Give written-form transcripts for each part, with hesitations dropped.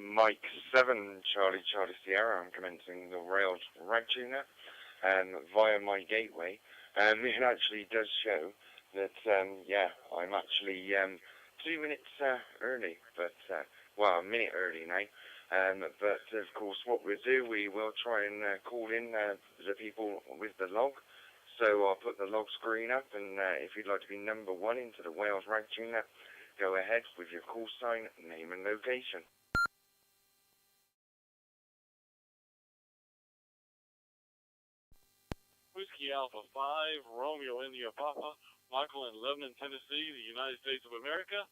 Mike 7, Charlie Sierra. I'm commencing the Wales Ragchew Net via my gateway. It actually does show that, yeah, I'm actually 2 minutes early, but, well, a minute early now. But, of course, what we'll do, we will try and call in the people with the log. So I'll put the log screen up, and if you'd like to be number 1 into the Wales Ragchew Net, go ahead with your call sign, name and location. Whiskey Alpha 5, Romeo India Papa, Michael in Lebanon, Tennessee, the United States of America,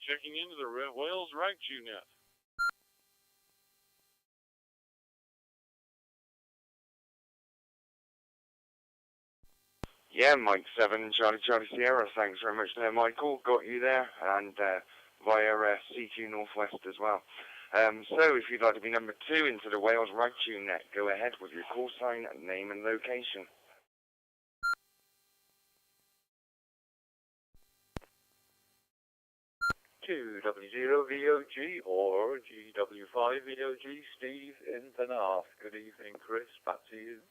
checking into the Wales Ragchew Net. Yeah, Mike 7, Charlie Sierra, thanks very much there, Michael. Got you there, and via CQNorthwest as well. So if you'd like to be number 2 into the Wales Ragchew Net, go ahead with your call sign, name and location. W.D.R.G or GW5VOG, Steve in Penarth. Good evening, Chris. Back to you.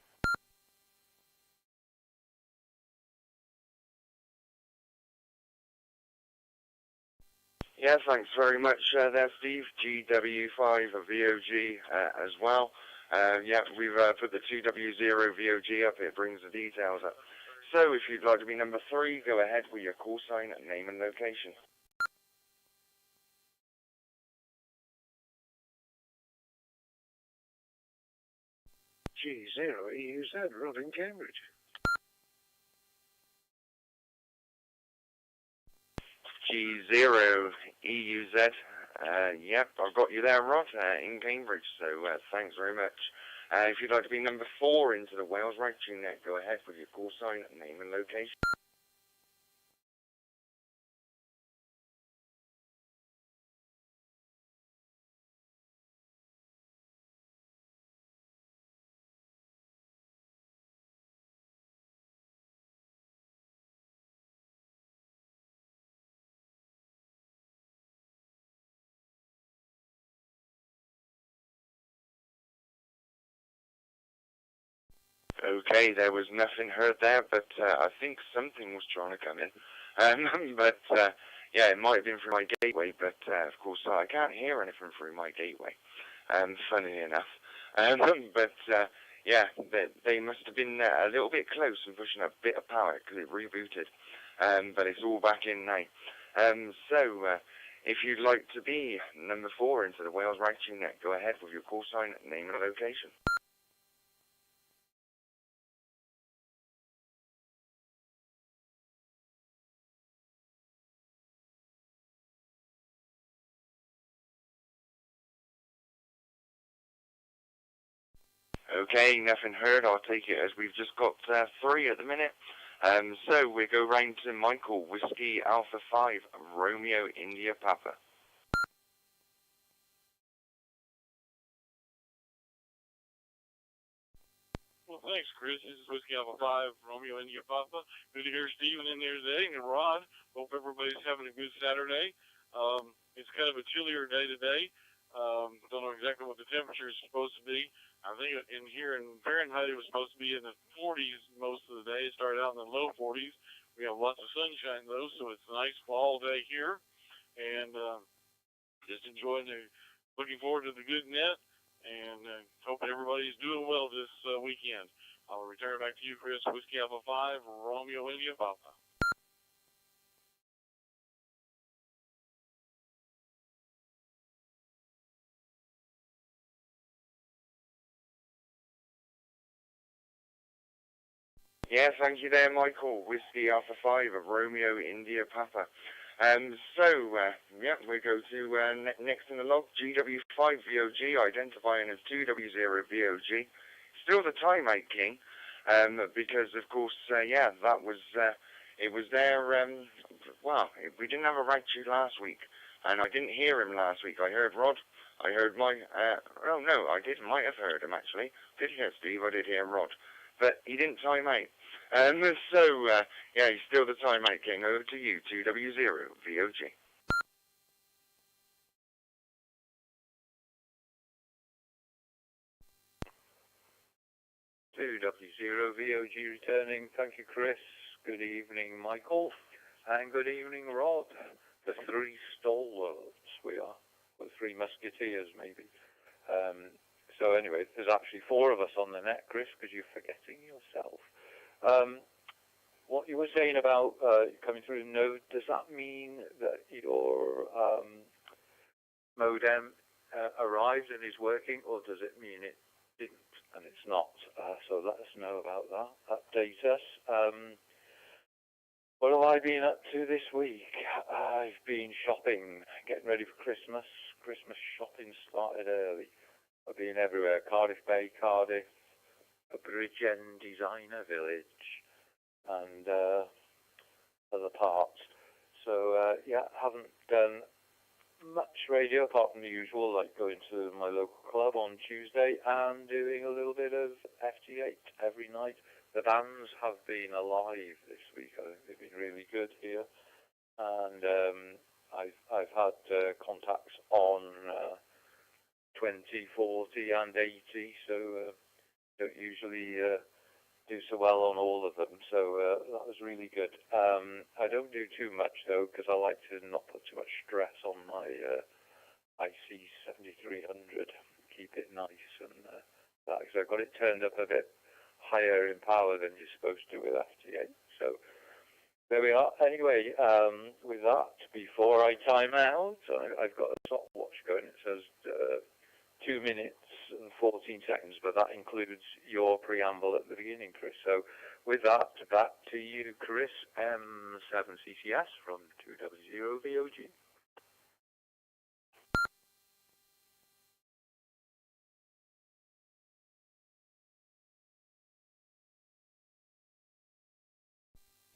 Yeah, thanks very much there, Steve. GW5VOG as well. Yeah, we've put the 2W0VOG up. It brings the details up. So if you'd like to be number 3, go ahead with your call sign, name and location. G0EUZ, Rod in Cambridge. G0EUZ. Yep, I've got you there, Rod, in Cambridge, so thanks very much. If you'd like to be number 4 into the Wales Ragchew Net, go ahead with your call sign, name and location. Okay, there was nothing heard there, but I think something was trying to come in. But, yeah, it might have been through my gateway, but, of course, I can't hear anything through my gateway, funnily enough. But, yeah, they must have been a little bit close and pushing a bit of power because it rebooted. But it's all back in now. So, if you'd like to be number 4 into the Wales Ragchew Net, go ahead with your call sign, name and location. Okay, nothing heard. I'll take it as we've just got 3 at the minute. So we go round to Michael, Whiskey Alpha 5, Romeo India Papa. Well, thanks, Chris. This is Whiskey Alpha 5, Romeo India Papa. Good to hear Steven in there today, and Rod. Hope everybody's having a good Saturday. It's kind of a chillier day today. Don't know exactly what the temperature is supposed to be. I think in here in Fahrenheit it was supposed to be in the 40s most of the day. It started out in the low 40s. We have lots of sunshine though, so it's a nice fall day here. And just looking forward to the good net, and hoping everybody's doing well this weekend. I'll return back to you, Chris. Whiskey Alpha 5, Romeo India Papa. Yeah, thank you there, Michael. Whiskey Alpha 5 of Romeo India Papa. Yeah, we go to next in the log, GW5VOG, identifying as 2W0VOG. Still the timeout king, because, of course, yeah, that was, it was there, well, we didn't have a Ragchew last week, and I didn't hear him last week. I heard Rod, I heard might have heard him, actually. Did hear Steve, I did hear Rod. But he didn't time out. So, yeah, he's still the timeout king. Over to you, 2W0VOG. 2W0VOG returning. Thank you, Chris. Good evening, Michael. And good evening, Rod. The three stalwarts we are. Or the three musketeers, maybe. So anyway, there's actually four of us on the net, Chris, because you're forgetting yourself. What you were saying about coming through the node, does that mean that your modem arrived and is working, or does it mean it didn't and it's not? So let us know about that. Update us. What have I been up to this week? I've been shopping, getting ready for Christmas. Christmas shopping started early. I've been everywhere. Cardiff Bay, Cardiff, a Bridgend Designer Village, and other parts. So yeah, haven't done much radio apart from the usual, like going to my local club on Tuesday and doing a little bit of FT8 every night. The bands have been alive this week. I think they've been really good here, and I've had contacts on 20, 40 and 80, so don't usually do so well on all of them, so that was really good. I don't do too much though, because I like to not put too much stress on my IC7300, keep it nice, and that, because I've got it turned up a bit higher in power than you're supposed to with FT8, so there we are. Anyway, with that, before I time out, I've got a stopwatch going. It says 2 minutes and 14 seconds, but that includes your preamble at the beginning, Chris. So with that, back to you, Chris M7CCS from 2W0VOG.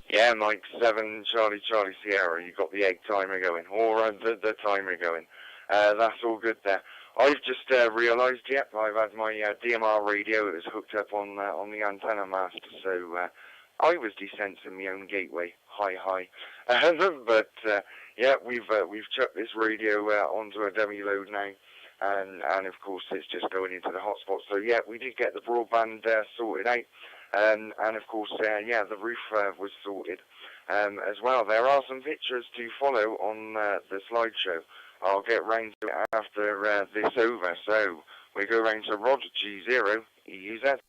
Yeah, Mike 7, Charlie Sierra, you got the egg timer going, or the timer going. That's all good there. I've just realised, yep, I've had my DMR radio. It was hooked up on the antenna master, so I was desensing my own gateway. Hi. But yeah, we've chucked this radio onto a dummy load now, and of course it's just going into the hotspot. So yeah, we did get the broadband sorted out, and of course yeah, the roof was sorted as well. There are some pictures to follow on the slideshow. I'll get round to it after this over. So we go round to Rod G0 EUZ.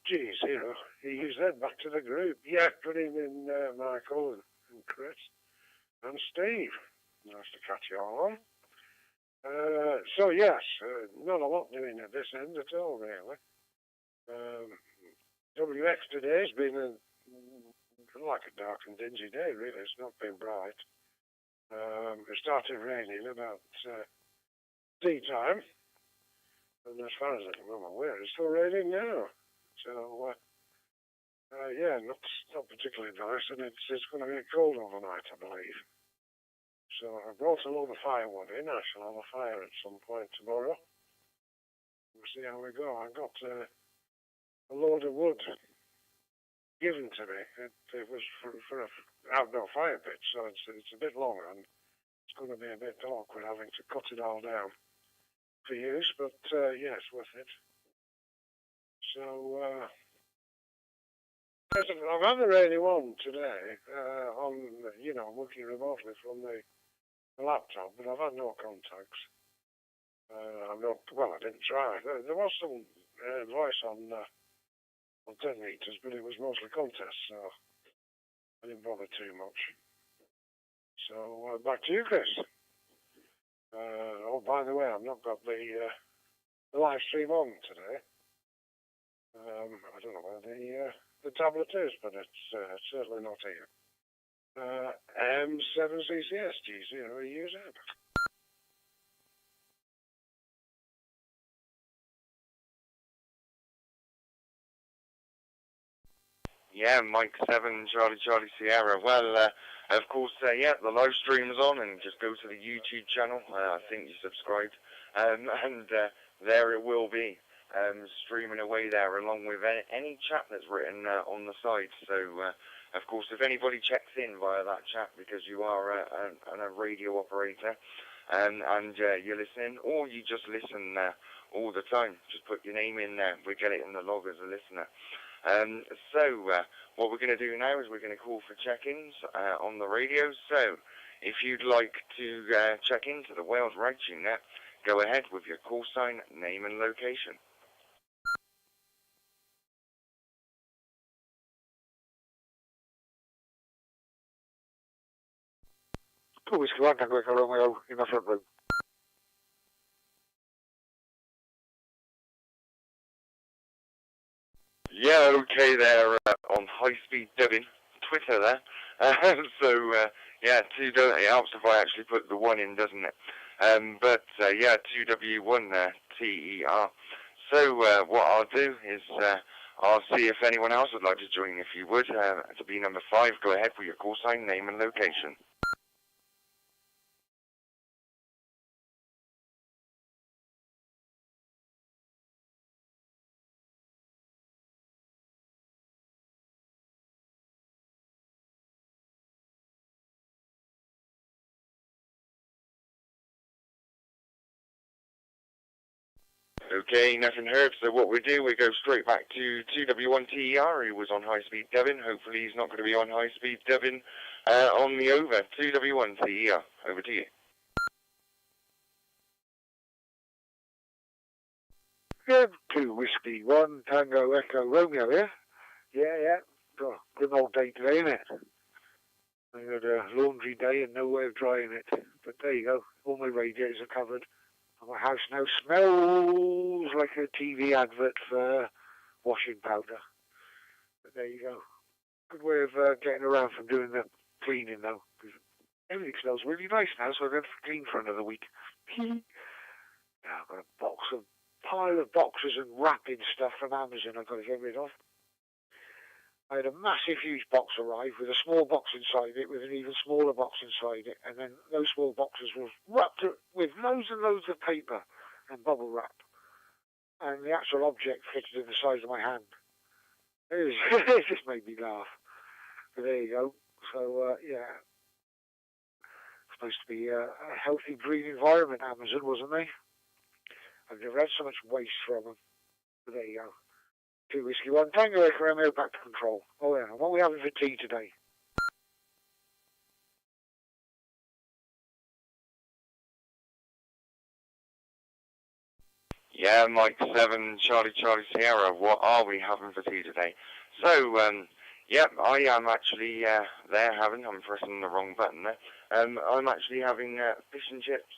G0 EUZ, back to the group. Yeah, good evening, Michael and Chris and Steve. Nice to catch you all on. So yes, not a lot doing at this end at all, really. WX today has been like a dark and dingy day, really. It's not been bright. It started raining about tea time, and as far as I'm aware, it's still raining now. So yeah, not particularly nice, and it's going to get cold overnight, I believe. So I brought a load of firewood in. I shall have a fire at some point tomorrow. We'll see how we go. I got a load of wood given to me. It was for an outdoor fire pit, so it's a bit longer, and it's going to be a bit awkward having to cut it all down for use, but yeah, it's worth it. So I've had the radio on today, on, you know, working remotely from the laptop, but I've had no contacts. Well, I didn't try. There was some voice on 10 meters, but it was mostly contests, so I didn't bother too much. So back to you, Chris. Oh, by the way, I've not got the live stream on today. I don't know where the tablet is, but it's certainly not here. M7CCS G0 EUZ. Yeah, Mike 7, Charlie Sierra. Well, of course, yeah, the live stream's on, and just go to the YouTube channel. I think you subscribed, and there it will be, streaming away there, along with any chat that's written on the side. So Of course, if anybody checks in via that chat because you are a radio operator and you're listening, or you just listen all the time, just put your name in there. We get it in the log as a listener. So what we're going to do now is we're going to call for check-ins on the radio. So if you'd like to check into the Wales Ragchew Net, go ahead with your call sign, name and location. Whiskey 1, Tango Echo Romeo in the front room. Yeah, okay there on high-speed dubbing, Twitter there. Yeah, it helps if I actually put the 1 in, doesn't it? Yeah, 2W1 TER. So what I'll do is I'll see if anyone else would like to join. If you would, to be number 5, go ahead with your call sign, name and location. Okay, nothing heard, so what we do, we go straight back to 2W1TER, who was on high-speed dubbing. Hopefully he's not going to be on high-speed dubbing on the over. 2W1TER, over to you. Yeah, 2 Whiskey 1, Tango Echo Romeo here. Yeah. Oh, good old day today, isn't it? I had a laundry day and no way of drying it. But there you go, all my radiators are covered. My house now smells like a TV advert for washing powder. But there you go. Good way of getting around from doing the cleaning though. Because everything smells really nice now, so I don't have to clean for another week. Now I've got a pile of boxes and wrapping stuff from Amazon I've got to get rid of. I had a massive, huge box arrive with a small box inside it, with an even smaller box inside it, and then those small boxes were wrapped with loads and loads of paper and bubble wrap, and the actual object fitted in the size of my hand. It just made me laugh. But there you go. So, yeah. Supposed to be a healthy, green environment, Amazon, wasn't they? I've never had so much waste from them. But there you go. 2 Whiskey 1, Tango Echo Romeo, back to control. Oh yeah, what are we having for tea today? Yeah, Mike 7, Charlie Sierra, what are we having for tea today? So, yep, I am actually I'm pressing the wrong button there. I'm actually having fish and chips.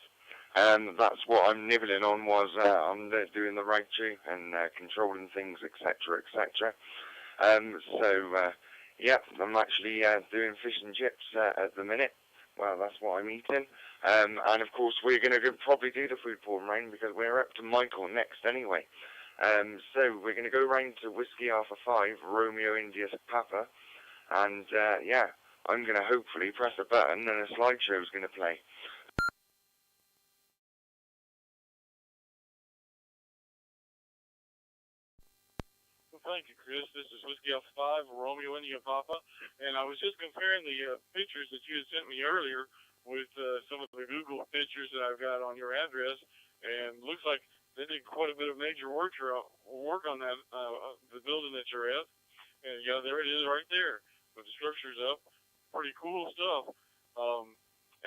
That's what I'm nibbling on was I'm doing the Ragchew and controlling things, etc., etc. Yep, I'm actually doing fish and chips at the minute. Well, that's what I'm eating. And of course, we're going to probably do the food pouring round because we're up to Michael next anyway. So we're going to go round to Whiskey Alpha 5, Romeo India Papa, and yeah, I'm going to hopefully press a button and a slideshow is going to play. Thank you, Chris. This is Whiskey Alpha 5, Romeo India Papa, and I was just comparing the pictures that you had sent me earlier with some of the Google pictures that I've got on your address, and looks like they did quite a bit of major work on that the building that you're at, and yeah, there it is right there with the structures up. Pretty cool stuff.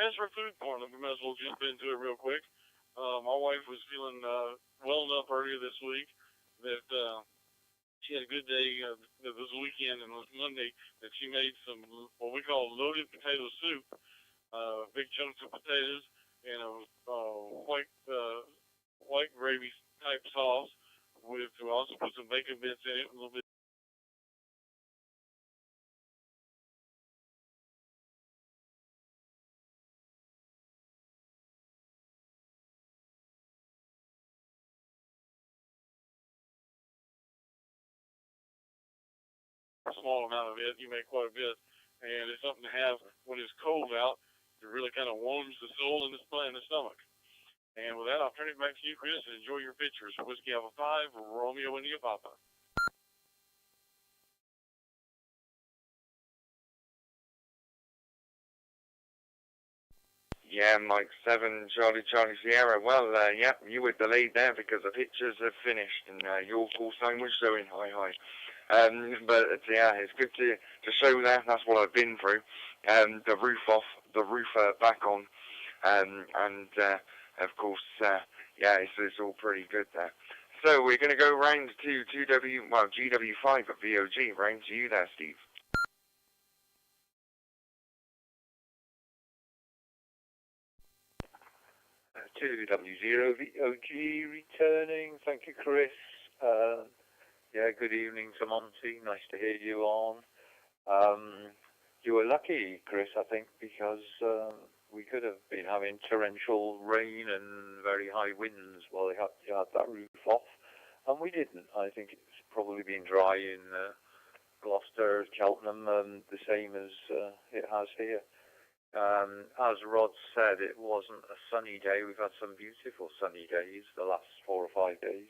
As for food porn, we might as well jump into it real quick. My wife was feeling well enough earlier this week that she had a good day this weekend and Monday that she made some what we call loaded potato soup, big chunks of potatoes and a white gravy type sauce with we also put some bacon bits in it, a little bit. Small amount of it, you make quite a bit, and it's something to have when it's cold out. It really kind of warms the soul and the stomach. And with that, I'll turn it back to you, Chris, and enjoy your pictures. Whiskey Alpha 5, Romeo India Papa. Yeah, Mike 7, Charlie Sierra. Well, yeah, you were delayed there because the pictures have finished and your call sign was showing. Hi. But yeah, it's good to show that. That's what I've been through. The roof off, the roof back on, and of course, yeah, it's all pretty good there. So we're going to go round to GW5 at VOG. Round to you there, Steve. 2W0 VOG returning. Thank you, Chris. Yeah, good evening to Monty. Nice to hear you on. You were lucky, Chris, I think, because we could have been having torrential rain and very high winds while you had that roof off, and we didn't. I think it's probably been dry in Gloucester, Cheltenham, the same as it has here. As Rod said, it wasn't a sunny day. We've had some beautiful sunny days the last 4 or 5 days,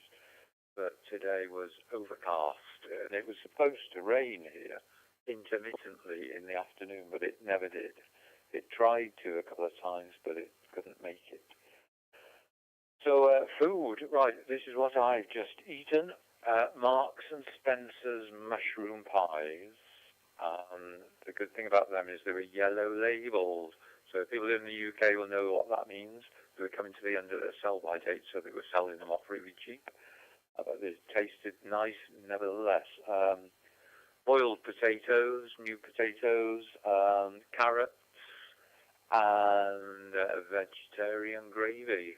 but today was overcast, and it was supposed to rain here intermittently in the afternoon, but it never did. It tried to a couple of times, but it couldn't make it. So food, right, this is what I've just eaten. Marks and Spencer's mushroom pies. The good thing about them is they were yellow labelled, so people in the UK will know what that means. They were coming to the end of their sell-by date, so they were selling them off really cheap. But they tasted nice nevertheless. Boiled potatoes, new potatoes, carrots, and vegetarian gravy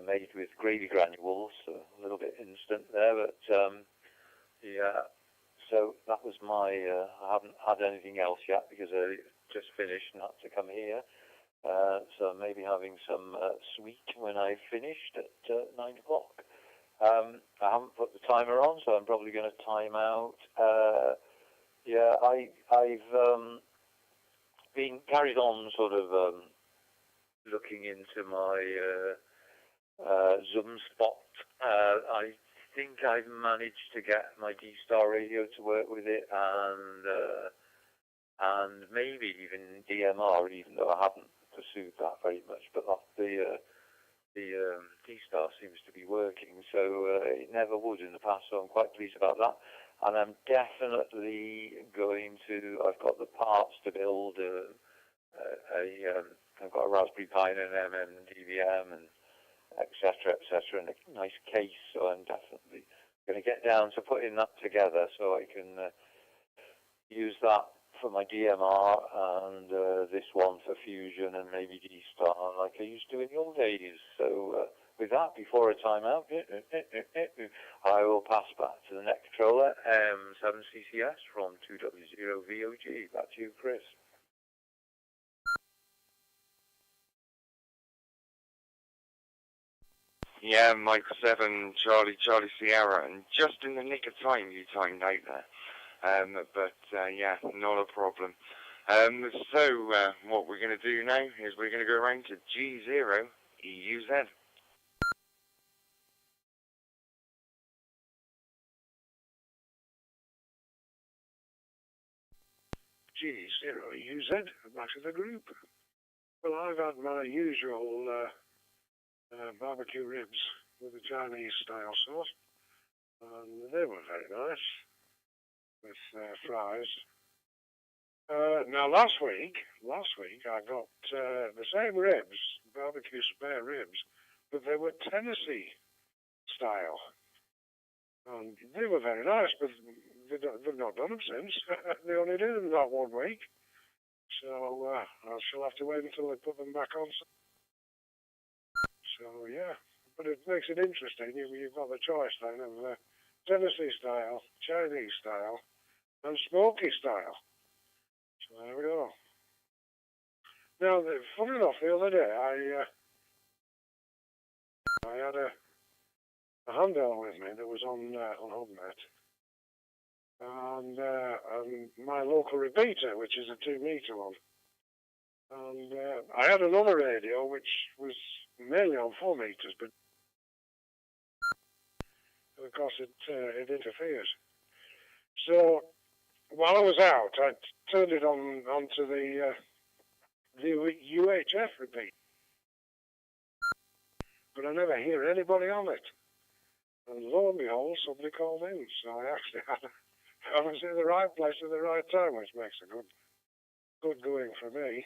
made with gravy granules, so a little bit instant there, but yeah. So that was my, I haven't had anything else yet because I just finished and had to come here. So maybe having some sweet when I finished at 9 o'clock. I haven't put the timer on, so I'm probably going to time out. Yeah, I've been carried on sort of looking into my Zoom spot. I think I've managed to get my DStar radio to work with it, and maybe even DMR, even though I haven't pursued that very much. But the DStar seems to be working, so it never would in the past. So I'm quite pleased about that, and I'm definitely going to. I've got the parts to build I've got a Raspberry Pi and an DVM and etc., and a nice case, so I'm definitely going to get down to putting that together so I can use that for my DMR and this one for Fusion and maybe DStar like I used to in the old days. So with that, before I time out, I will pass back to the neck controller, M7CCS from 2W0 VOG. Back to you, Chris. Yeah, Mike 7, Charlie Sierra, and just in the nick of time you timed out there. But yeah, not a problem. So what we're going to do now is we're going to go around to G0 EUZ. G0 EUZ, back to the group. Well, I've had my usual barbecue ribs with the Chinese style sauce, and they were very nice with fries. Now last week I got the same ribs, barbecue spare ribs, but they were Tennessee style, and they were very nice, but they've not done them since. They only did them that 1 week, so I shall have to wait until they put them back on. So yeah, but it makes it interesting. You've got the choice then of Tennessee style, Chinese style, and smoky style. So there we go. Now, funny enough, the other day I had a handheld with me that was on HubNet, and my local repeater, which is a 2-meter one, and I had another radio which was mainly on 4 meters, but of course it interferes. So while I was out, I turned it on onto the the UHF repeat. But I never hear anybody on it. And lo and behold, somebody called in, so I actually I was in the right place at the right time, which makes a good going for me.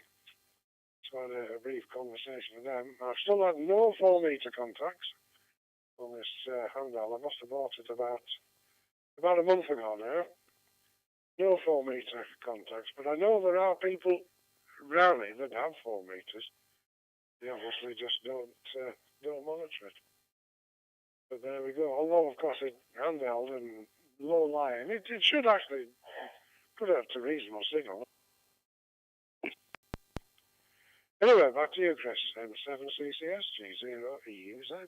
So I had a brief conversation with them. I've still had no 4-meter contacts on this handheld. I must have bought it about a month ago now. No 4-meter contacts, but I know there are people around me that have 4 meters. They obviously just don't monitor it. But there we go. Although, of course, it's handheld and low lying, it should actually put out a reasonable signal. Anyway, back to you, Chris. M7CCS G0EUZ.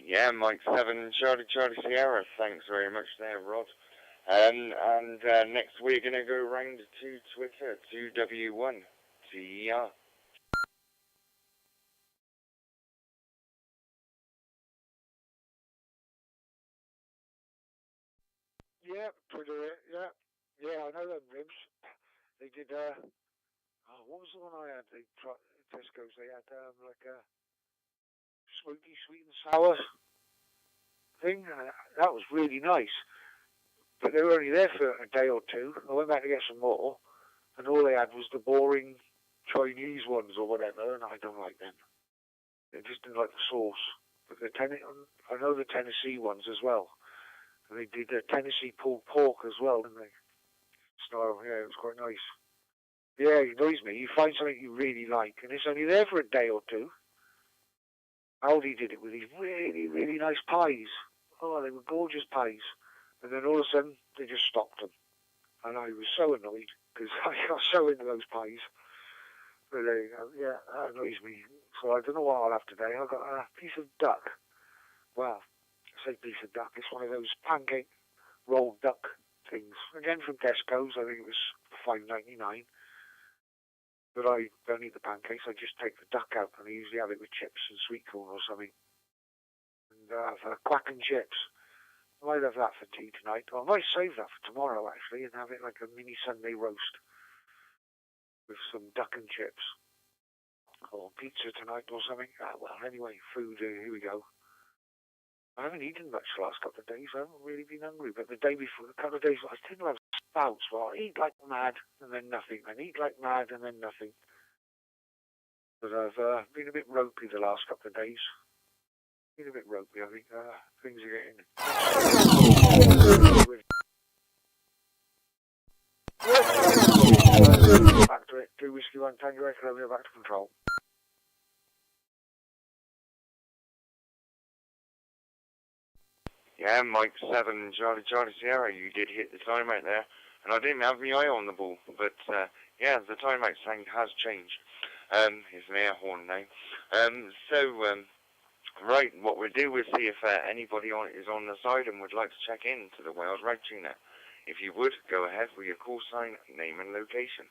Yeah, Mike 7 Charlie Sierra. Thanks very much there, Rod. And next we're going to go round to Twitter, to W1, TER. Yeah, Twitter, yeah. Yeah, I know them ribs. They did, what was the one I had? Tesco's, they had, like a smoky, sweet and sour thing. That was really nice. But they were only there for a day or two. I went back to get some more, and all they had was the boring Chinese ones or whatever, and I don't like them. They just didn't like the sauce. But I know the Tennessee ones as well. And they did Tennessee pulled pork as well, didn't they? So, yeah, it was quite nice. Yeah, it annoys me. You find something you really like, and it's only there for a day or two. Aldi did it with these really, really nice pies. Oh, they were gorgeous pies. And then all of a sudden, they just stopped them. And I was so annoyed, because I got so into those pies. But there you go. Yeah, that annoys me. So I don't know what I'll have today. I've got a piece of duck. Well, I say piece of duck. It's one of those pancake rolled duck things. Again from Tesco's. I think it was $5.99. But I don't eat the pancakes. I just take the duck out, and I usually have it with chips and sweet corn or something. And have quack and chips. I might have that for tea tonight. Or I might save that for tomorrow, actually, and have it like a mini Sunday roast with some duck and chips. Or pizza tonight or something. Well, anyway, food, here we go. I haven't eaten much the last couple of days. I haven't really been hungry. But the day before, a couple of days, I tend to have spouts where I eat like mad and then nothing. And eat like mad and then nothing. But I've been a bit ropey the last couple of days. Been a bit ropey, I think. Things are getting... Back to it. 2 Whiskey 1 Tango Echo, back to control. Yeah, Mike 7 Charlie Sierra, you did hit the timeout there. And I didn't have my eye on the ball, but yeah, the timeout sound has changed. It's an air horn now. Right, what we'll do is see if anybody is on the side and would like to check in to the Wales Ragchew Net. If you would, go ahead with your call sign, name and location.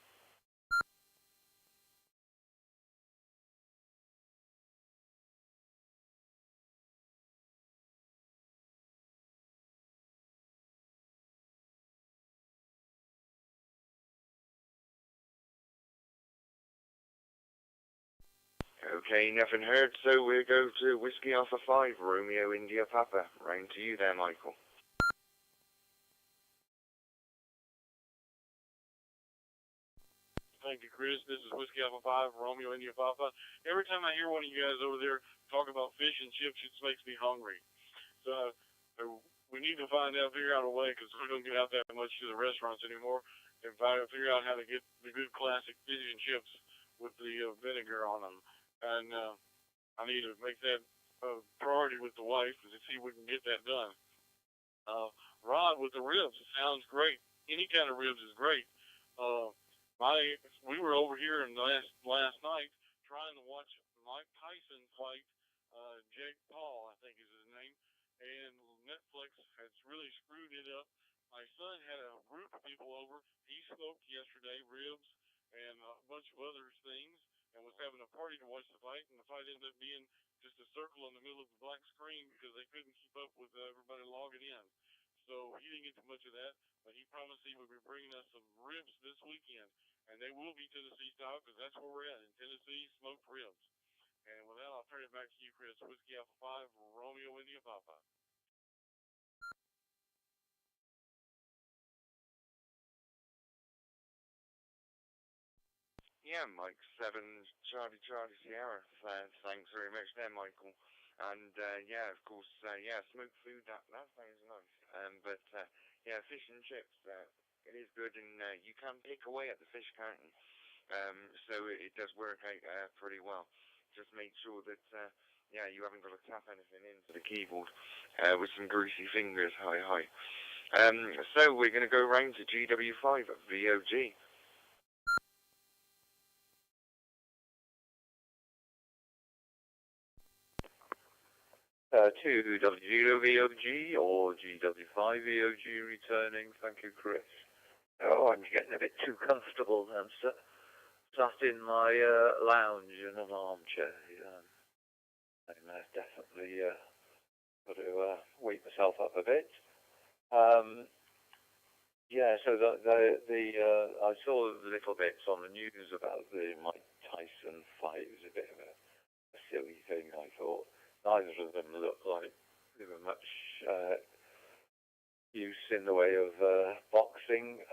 Okay, nothing heard, so we'll go to Whiskey Alpha 5, Romeo India Papa. Round to you there, Michael. Thank you, Chris. This is Whiskey Alpha 5, Romeo India Papa. Every time I hear one of you guys over there talk about fish and chips, it just makes me hungry. So we need to figure out a way, because we don't get out that much to the restaurants anymore, and figure out how to get the good classic fish and chips with the vinegar on them. And I need to make that a priority with the wife to see if we can get that done. Rod, with the ribs, it sounds great. Any kind of ribs is great. We were over here in last night trying to watch Mike Tyson fight Jake Paul, I think is his name, and Netflix has really screwed it up. My son had a group of people over. He smoked yesterday ribs and a bunch of other things, and was having a party to watch the fight, and the fight ended up being just a circle in the middle of the black screen because they couldn't keep up with everybody logging in. so he didn't get too much of that, but he promised he would be bringing us some ribs this weekend, and they will be Tennessee style because that's where we're at in Tennessee, smoked ribs. And with that, I'll turn it back to you, Chris. Whiskey Alpha 5, Romeo India Papa. Yeah, Mike 7, Charlie Sierra. Thanks very much there, Michael. And yeah, of course, yeah, smoked food, that sounds nice. But yeah, fish and chips, it is good, and you can pick away at the fish canton. So it does work out pretty well. Just make sure that yeah, you haven't got to tap anything into the keyboard with some greasy fingers. Hi. So we're going to go round to GW5 VOG. To W.D.R.G or GW5VOG returning. Thank you, Chris. Oh, I'm getting a bit too comfortable. I'm sat in my lounge in an armchair. I'm definitely got to wake myself up a bit. Yeah, so I saw little bits on the news about the Mike Tyson fight. It was a bit of a silly thing, I thought. Neither of them looked like they were much use in the way of boxing.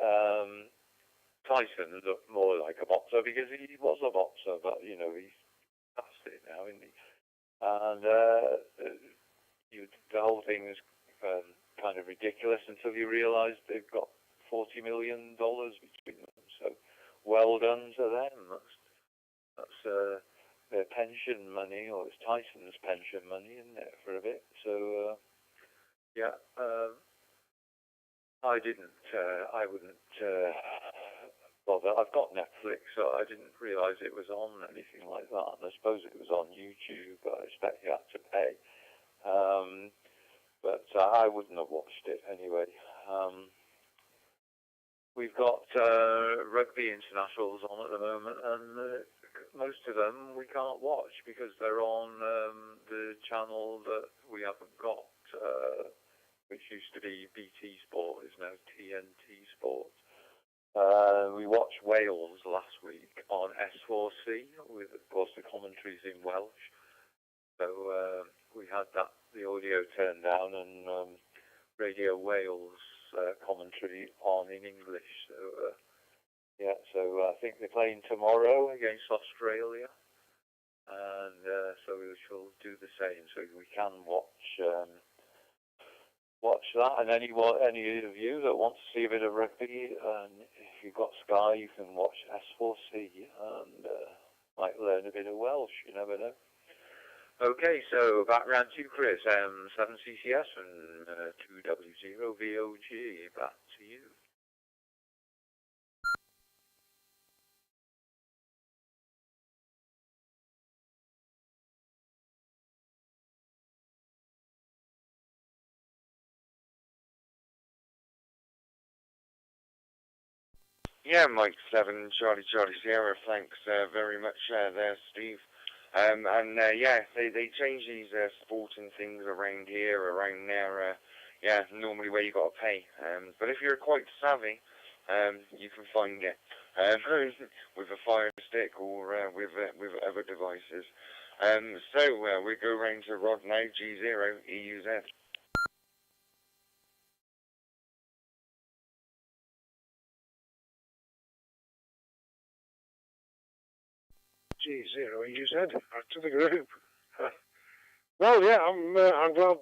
Tyson looked more like a boxer because he was a boxer, but you know, he's past it now, isn't he? And the whole thing is kind of ridiculous until you realise they've got $40 million between them. So well done to them. That's their pension money, or it's Tyson's pension money, isn't it, for a bit? So yeah, I wouldn't bother. I've got Netflix, so I didn't realise it was on anything like that. I suppose it was on YouTube, but I expect you had to pay. But I wouldn't have watched it anyway. We've got rugby internationals on at the moment, and most of them we can't watch because they're on the channel that we haven't got, which used to be BT Sport, is now TNT Sport. We watched Wales last week on S4C, with, of course, the commentaries in Welsh. So we had the audio turned down, and Radio Wales commentary on in English. So yeah, so I think they're playing tomorrow against Australia, and so we shall do the same. So we can watch that, and any of you that want to see a bit of rugby, and if you've got Sky, you can watch S4C and might learn a bit of Welsh. You never know. Okay, so back round to Chris M7CCS and 2W0VOG. Back to you. Yeah, Mike 7, Charlie Sierra, thanks very much there, Steve. And yeah, they change these sporting things around here, around there, yeah, normally where you got to pay. But if you're quite savvy, you can find it with a Fire Stick or with other devices. So we go round to Rod now, G0 EUZ. G0, you said, back to the group. Well, yeah, I'm glad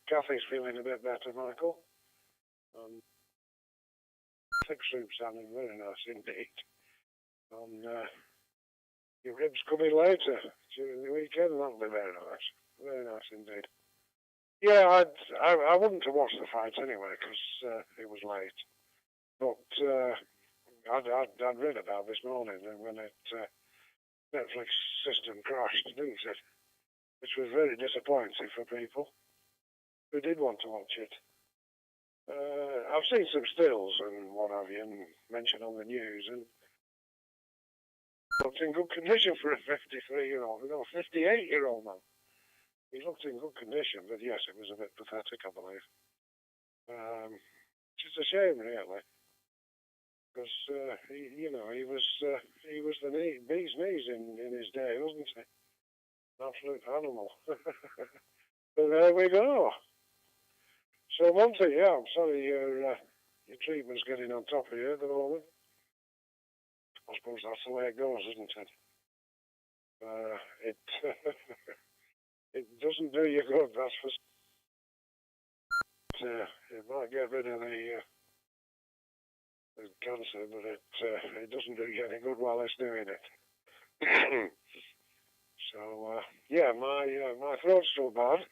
Kathy's feeling a bit better, Michael. Thick soup sounding very nice indeed. And your ribs coming later during the weekend, that'll be very nice indeed. Yeah, I wouldn't have watched the fight anyway because it was late. But I'd read about this morning when Netflix system crashed, which was very disappointing for people who did want to watch it. I've seen some stills and what have you, and mentioned on the news, and looked in good condition for a 53-year-old, 58-year-old man. He looked in good condition, but yes, it was a bit pathetic, I believe. Which is a shame, really, because he was the bee's knees in his day, wasn't he? An absolute animal. But there we go. So, Monty, yeah, I'm sorry your treatment's getting on top of you at the moment. I suppose that's the way it goes, isn't it? It doesn't do you good, that's for it might get rid of the cancer, but it doesn't do you any good while it's doing it. So yeah, my throat's still bad.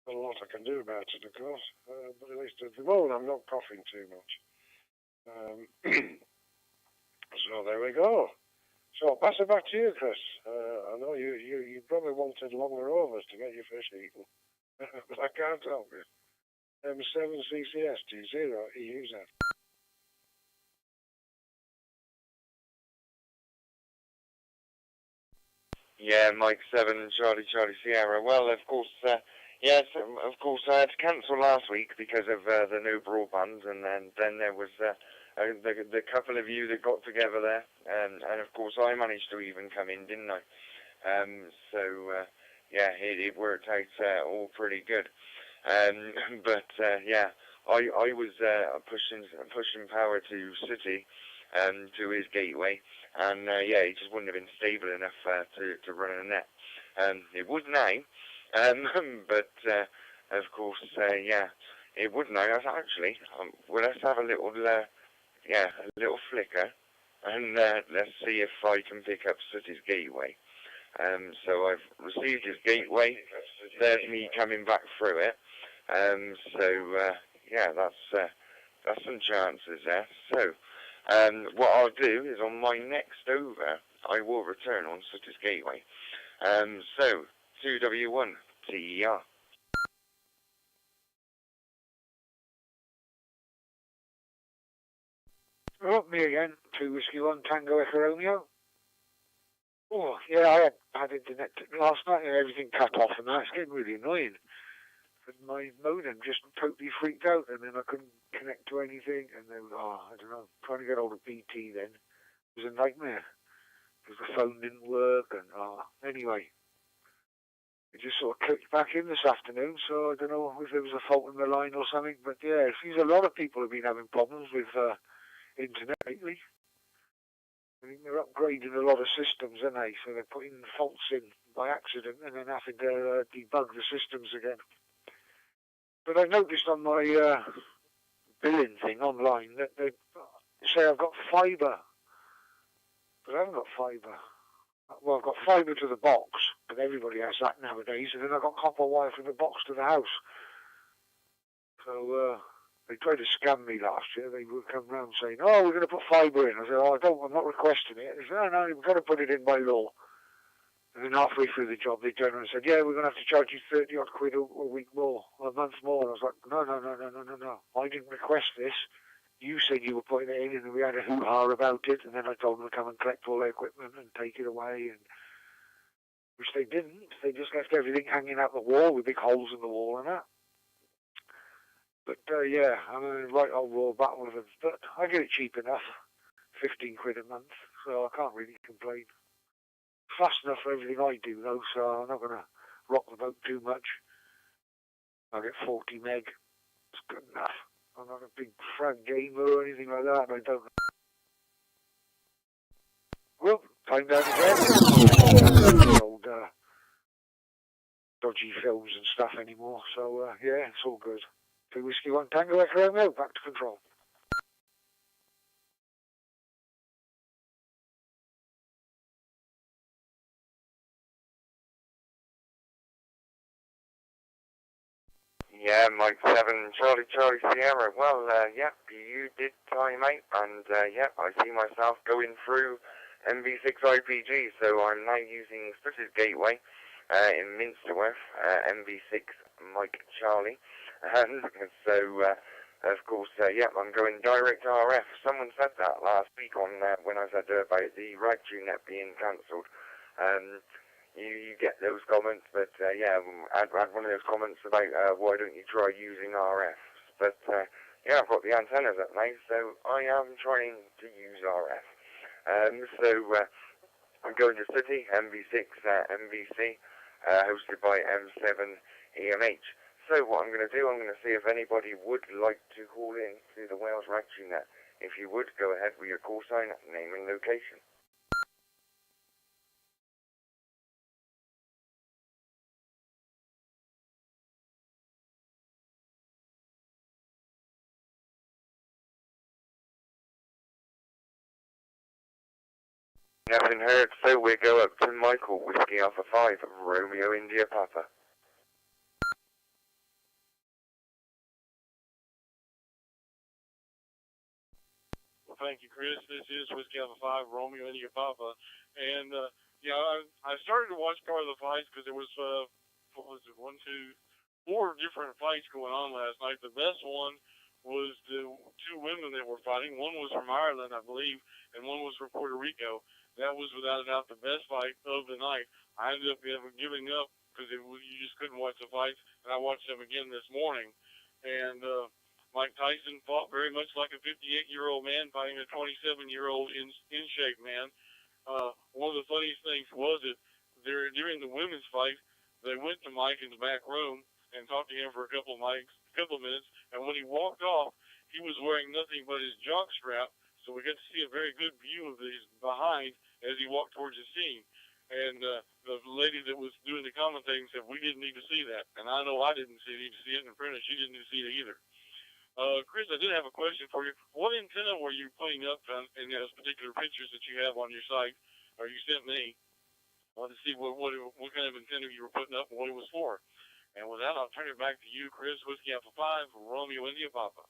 Not a lot I can do about it, of course, but at least at the moment I'm not coughing too much. So there we go. So I'll pass it back to you, Chris. I know you probably wanted longer overs to get your fish eaten, but I can't help you. M7CCS G0EUZ. Yeah, Mike 7, Charlie Sierra. Well, of course, yes, of course, I had to cancel last week because of the new broadband, and then there was the couple of you that got together there, and of course I managed to even come in, didn't I? Yeah, it worked out all pretty good. But yeah, I was pushing power to City, to his gateway, and yeah, he just wouldn't have been stable enough to run a net. It would now, but of course, yeah, it would now. Actually, well, let's have a little, yeah, a little flicker, and let's see if I can pick up City's gateway. So I've received his gateway. There's me coming back through it. Yeah, that's some chances there. So what I'll do is on my next over, I will return on City's gateway. So 2W1 TER. Oh, me again. 2 Whiskey 1 Tango Echo Romeo. Oh, yeah, I had internet last night and everything cut off and that. It's getting really annoying. And my modem just totally freaked out, and then I couldn't connect to anything, and then, I don't know, trying to get hold of BT then was a nightmare, because the phone didn't work, and, anyway. It just sort of clicked back in this afternoon, so I don't know if there was a fault in the line or something, but yeah, it seems a lot of people have been having problems with internet lately. I think they're upgrading a lot of systems, aren't they? So they're putting faults in by accident and then having to debug the systems again. But I noticed on my billing thing online that they say I've got fibre, but I haven't got fibre. Well, I've got fibre to the box, but everybody has that nowadays, and then I've got copper wire from the box to the house. So they tried to scam me last year. They would come round saying, "Oh, we're going to put fibre in." I said, "Oh, I'm not requesting it." They said, "No, you've got to put it in by law." And then halfway through the job, they turned around and said, "Yeah, we're going to have to charge you 30 odd quid a week more, a month more." And I was like, No. I didn't request this. You said you were putting it in, and we had a hoo-ha about it. And then I told them to come and collect all their equipment and take it away, and which they didn't. They just left everything hanging out the wall with big holes in the wall and that. But yeah, I'm in a right old raw battle with them. But I get it cheap enough, 15 quid a month, so I can't really complain. Fast enough for everything I do though, so I'm not going to rock the boat too much. I get 40 meg, it's good enough. I'm not a big frag gamer or anything like that, and I don't. Well, time down again. Old dodgy films and stuff anymore, so yeah, it's all good. 2 Whiskey 1 Tango Echo Romeo, back to control. Yeah, Mike 7, Charlie Sierra. Well, yeah, you did time out, and yeah, I see myself going through MB6IPG, so I'm now using City's gateway in Minsterworth, MB6 Mike Charlie, and so of course, yeah, I'm going direct RF. Someone said that last week on when I said about the Ragchew Net being cancelled. you get those comments, but yeah, I had one of those comments about why don't you try using RFs, but yeah, I've got the antennas up now, so I am trying to use RF. I'm going to City MB6 hosted by M7EMH. So what I'm going to do, I'm going to see if anybody would like to call in to the Wales Ragchew Net. If you would, go ahead with your call sign, name and location. Nothing heard, so we go up to Michael, Whiskey Alpha 5, Romeo India Papa. Well, thank you, Chris. This is Whiskey Alpha 5, Romeo India Papa. And, yeah, I started to watch part of the fights because there was, what was it, 4 different fights going on last night. The best one was the 2 women that were fighting. One was from Ireland, I believe, and one was from Puerto Rico. That was without a doubt the best fight of the night. I ended up giving up because you just couldn't watch the fights, and I watched them again this morning. And Mike Tyson fought very much like a 58-year-old man fighting a 27-year-old in shape man. One of the funniest things was that during the women's fight, they went to Mike in the back room and talked to him for a couple of minutes, and when he walked off, he was wearing nothing but his jock strap, so we got to see a very good view of his behind as he walked towards the scene. And the lady that was doing the commentating said, we didn't need to see that. And I know I didn't need to see it, and Prentice, she didn't need to see it either. Chris, I did have a question for you. What antenna were you putting up in those particular pictures that you have on your site, or you sent me? I wanted to see what kind of antenna you were putting up and what it was for. And with that, I'll turn it back to you, Chris, Whiskey Alpha 5, Romeo India Papa.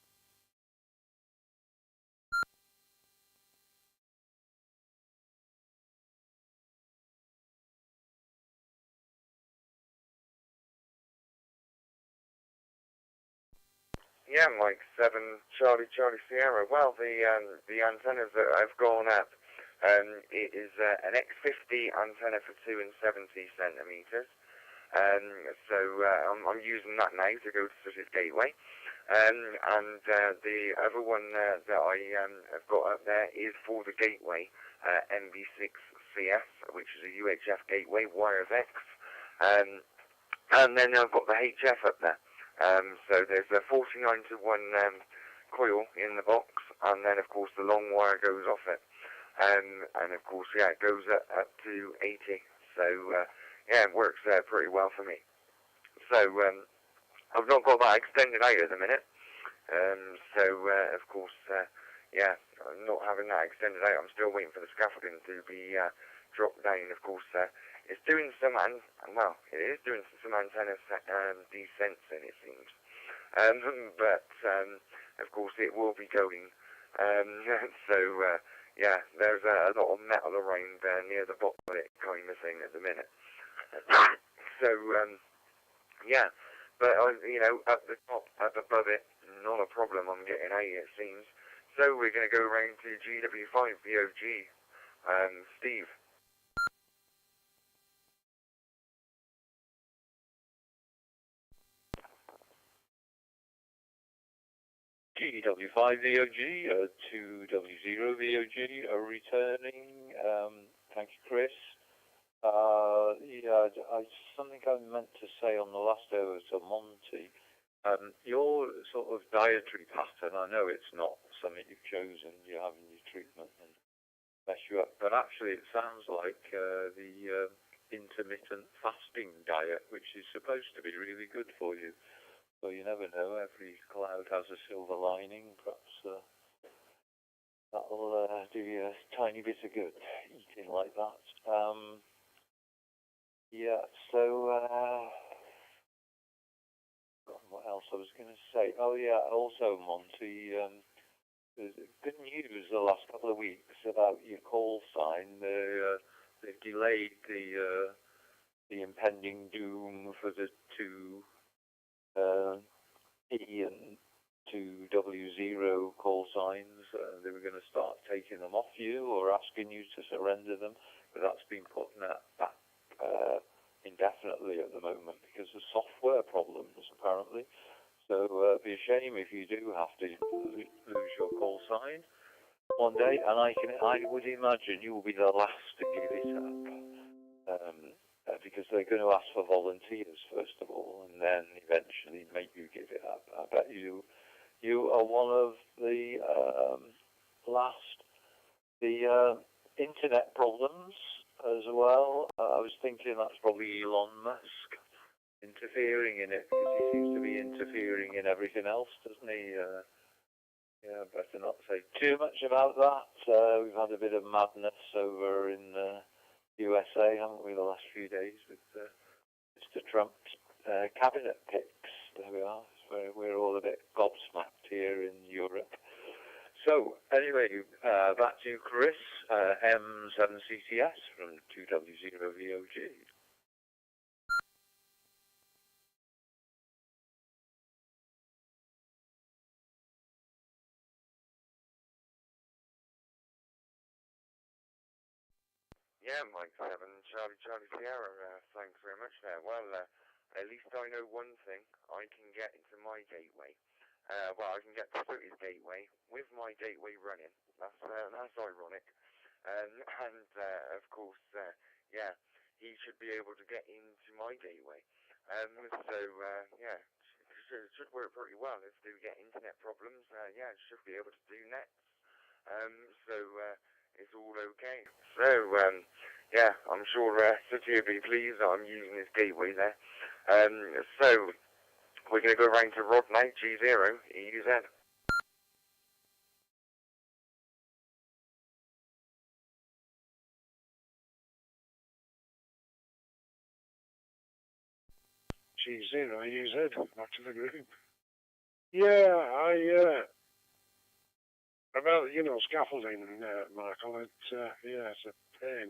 Yeah, Mike 7 Charlie Sierra. Well, the antennas that I've gone up, it is an X50 antenna for 2 and 70 centimeters. So I'm using that now to go to City's Gateway. And the other one that I have got up there is for the gateway, MB6CS, which is a UHF gateway, WiresX. And then I've got the HF up there. So there's a 49 to 1 coil in the box, and then of course the long wire goes off it. And of course, yeah, it goes up to 80. So yeah, it works pretty well for me. So I've not got that extended out at the minute. So of course, yeah, I'm not having that extended out. I'm still waiting for the scaffolding to be dropped down. Of course, it's doing some, it is doing some antenna desensing, it seems. But of course, it will be going. So yeah, there's a lot of metal around near the bottom of it, kind of thing, at the minute. So yeah, but you know, up the top, up above it, not a problem. I'm getting out, it seems. So we're going to go around to GW5 DRG. Steve. GW5 DRG, 2W0 DRG, returning. Thank you, Chris. Yeah, something I meant to say on the last hour to Monty. Your sort of dietary pattern, I know it's not something you've chosen, you're having your treatment and mess you up, but actually it sounds like the intermittent fasting diet, which is supposed to be really good for you. So you never know, every cloud has a silver lining. Perhaps that'll do you a tiny bit of good, eating like that. Yeah, so what else I was going to say? Oh yeah, also Monty, there's good news the last couple of weeks about your call sign. They've delayed the impending doom for the two E and 2W0 call signs. They were going to start taking them off you or asking you to surrender them, but that's been put back indefinitely at the moment because of software problems, apparently. So it'd be a shame if you do have to lose your call sign one day, and I would imagine you will be the last to give it up, because they're going to ask for volunteers first of all, and then eventually make you give it up. I bet you are one of the last. The internet problems as well. I was thinking that's probably Elon Musk interfering in it, because he seems to be interfering in everything else, doesn't he? Yeah, better not say too much about that. We've had a bit of madness over in the USA, haven't we, the last few days with Mr. Trump's cabinet picks. There we are. We're all a bit gobsmacked here in Europe. So, anyway, back to Chris M7CCS from W.D.R.G. Yeah, Mike 7, Charlie Sierra, thanks very much there. Well, at least I know one thing. I can get into my gateway. I can get to his gateway with my gateway running. That's ironic. And of course, yeah, he should be able to get into my gateway. Yeah, it should work pretty well. If they get internet problems, yeah, it should be able to do nets. It's all okay. So, yeah, I'm sure City will be pleased that I'm using his gateway there. So, we're going to go around to Rod now, G0, EUZ. G0, EUZ, back to the group. Yeah, about, scaffolding, Michael, it's a pain.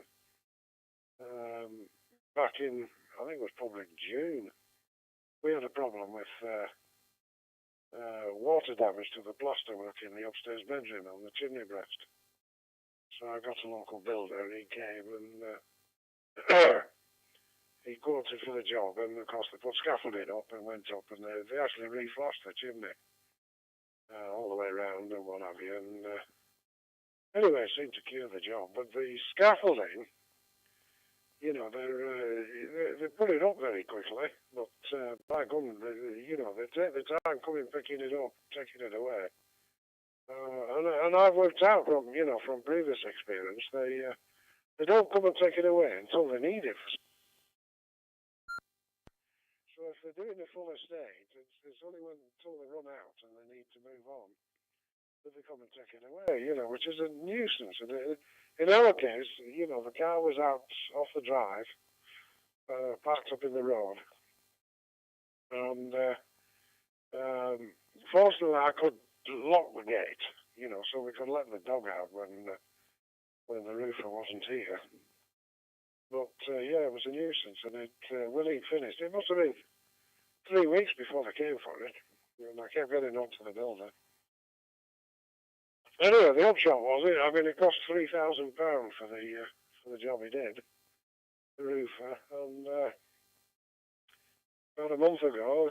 Back in, I think it was probably June, we had a problem with water damage to the plasterwork in the upstairs bedroom on the chimney breast. So I got a local builder, he came and he quoted for the job, and of course they put scaffolding up and went up, and they actually reflossed the chimney all the way around and what have you, and anyway, it seemed to cure the job. But the scaffolding, they put it up very quickly, but by God, they take the time coming, picking it up, taking it away. And I've worked out from previous experience, they don't come and take it away until they need it. So if they're doing a full estate, it's only until they run out and they need to move on that they come and take it away, which is a nuisance. And in our case, the car was out off the drive, parked up in the road, and fortunately I could lock the gate, so we could let the dog out when the roofer wasn't here. But yeah, it was a nuisance, and when he finished, it must have been 3 weeks before they came for it, and I kept getting on to the builder. Anyway, the upshot was it cost £3,000 for the job he did, the roofer, and about a month ago,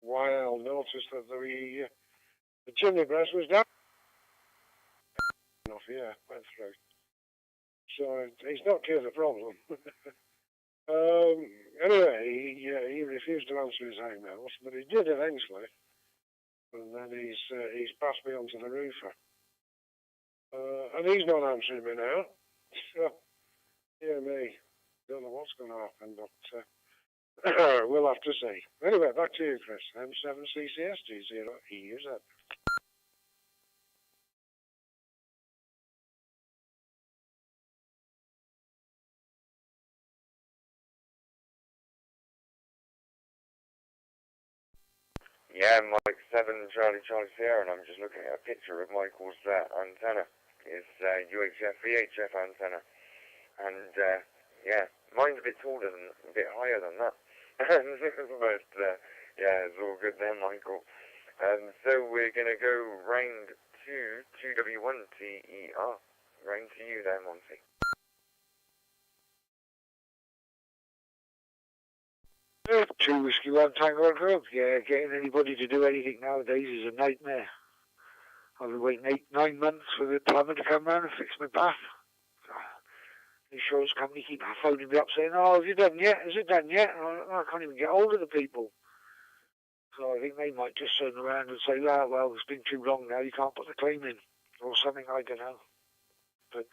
YL noticed that the chimney breast was down. Yeah, went through. So he's not cured the problem. Anyway, he refused to answer his emails, but he did eventually. And then he's passed me on to the roofer. And he's not answering me now. So, yeah, me. Don't know what's going to happen, but we'll have to see. Anyway, back to you, Chris. M7CCS G0 EUZ. Yeah, Mike 7, Charlie Sierra, and I'm just looking at a picture of Michael's antenna. It's UHF VHF antenna, and yeah, mine's a bit taller a bit higher than that. But yeah, it's all good there, Michael. So we're gonna go round to 2W1TER. Round to you there, Monty. 2 Whiskey 1 Tango Echo. Yeah, getting anybody to do anything nowadays is a nightmare. I've been waiting 9 months for the plumber to come round and fix my bath. The insurance company keep phoning me up saying, oh, have you done yet? Has it done yet? And I can't even get hold of the people. So I think they might just turn around and say, oh, well, it's been too long now, you can't put the claim in. Or something, I don't know. But,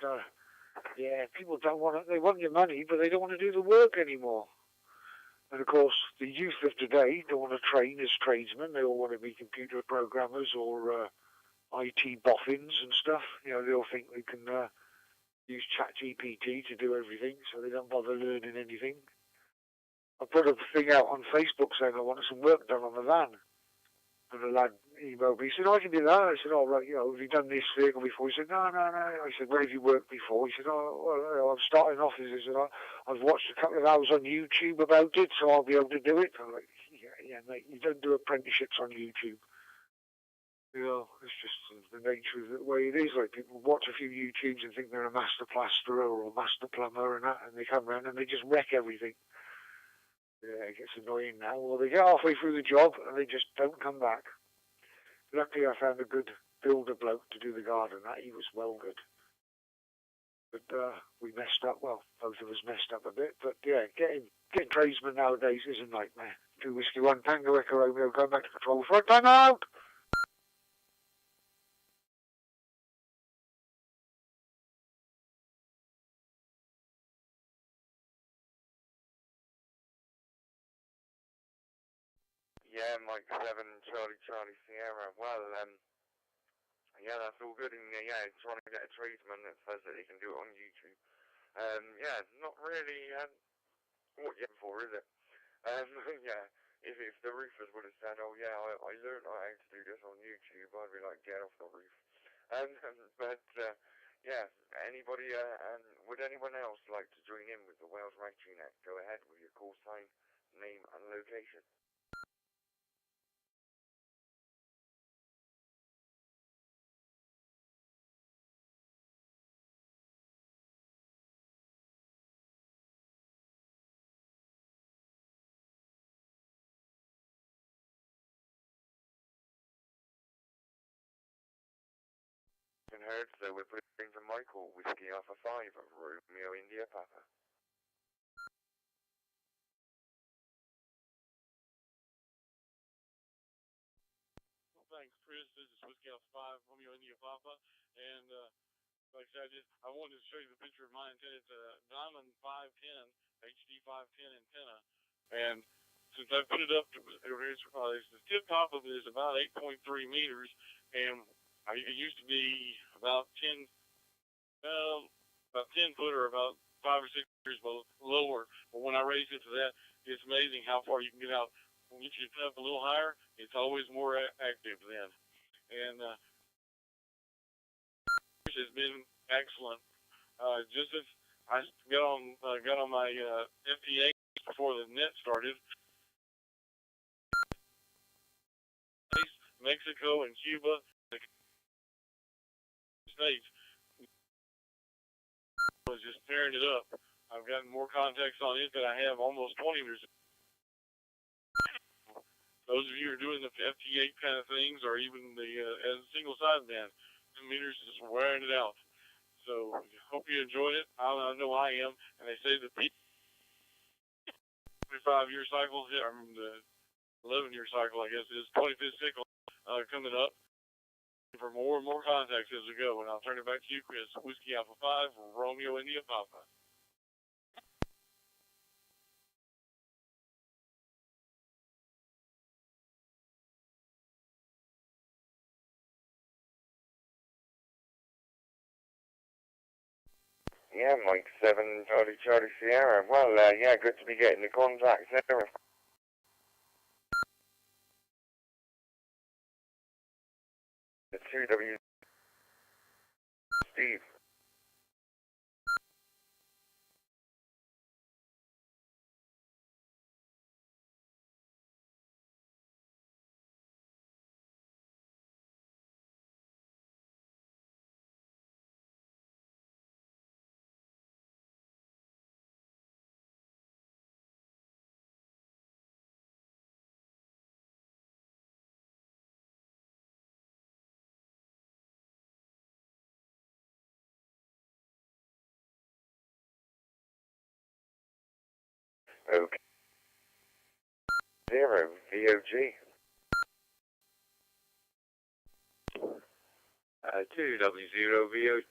yeah, people don't want to, they want your money, but they don't want to do the work anymore. And of course, the youth of today don't want to train as tradesmen. They all want to be computer programmers or IT boffins and stuff. You know, they all think they can use ChatGPT to do everything, so they don't bother learning anything. I put a thing out on Facebook saying I wanted some work done on the van. And the lad emailed me, he said, oh, I can do that. I said, oh, right, you know, have you done this vehicle before? He said, no. I said, where have you worked before? He said, oh, well, I'm starting off. He said, I've watched a couple of hours on YouTube about it, so I'll be able to do it. I'm like, yeah, mate, you don't do apprenticeships on YouTube. You know, it's just the nature of the way it is. Like, people watch a few YouTubes and think they're a master plasterer or a master plumber and that, and they come around and they just wreck everything. Yeah, it gets annoying now. Or they get halfway through the job and they just don't come back. Luckily, I found a good builder bloke to do the garden. That he was well good. But we messed up. Well, both of us messed up a bit. But yeah, getting tradesmen nowadays is a nightmare. 2 Whiskey 1 Tango Echo Romeo, going back to control. Front time out. Yeah, Mike 7, Charlie Sierra. Well, yeah, that's all good. And yeah, trying to get a tradesman that says that he can do it on YouTube. Yeah, not really what you're for, is it? Yeah, if the roofers would have said, oh yeah, I learned how to do this on YouTube, I'd be like, get off the roof. But yeah, anybody, would anyone else like to join in with the Wales Ragchew Net? Go ahead with your call sign, name and location. Heard, so we're putting to Michael, Whiskey Alpha 5, Romeo India Papa. Well, thanks, Chris. This is Whiskey Alpha 5, Romeo India Papa, and like I said, I wanted to show you the picture of my antenna. It's a Diamond 510, HD 510 antenna, and since I put it up to, the tip top of it is about 8.3 meters, and it used to be about 10 foot or about 5 or 6 meters lower. But when I raised it to that, it's amazing how far you can get out. When you get up a little higher, it's always more active then. And this has been excellent. Just as I got on my FTA before the net started, Mexico and Cuba, the States, was just tearing it up. I've gotten more contacts on it than I have almost 20 meters. Those of you who are doing the FT8 kind of things, or even the as a single sideband, 10 meters is just wearing it out. So hope you enjoyed it. I know I am. And they say the 25-year cycle, the 11-year cycle, I guess, is 25th cycle coming up. For more and more contacts as we go, and I'll turn it back to you, Chris. Whiskey Alpha 5, Romeo India Papa. Yeah, Mike 7, Charlie Sierra. Well, yeah, good to be getting the contacts there. The 2W Steve. Okay. 0 VOG. 2W0 VOG.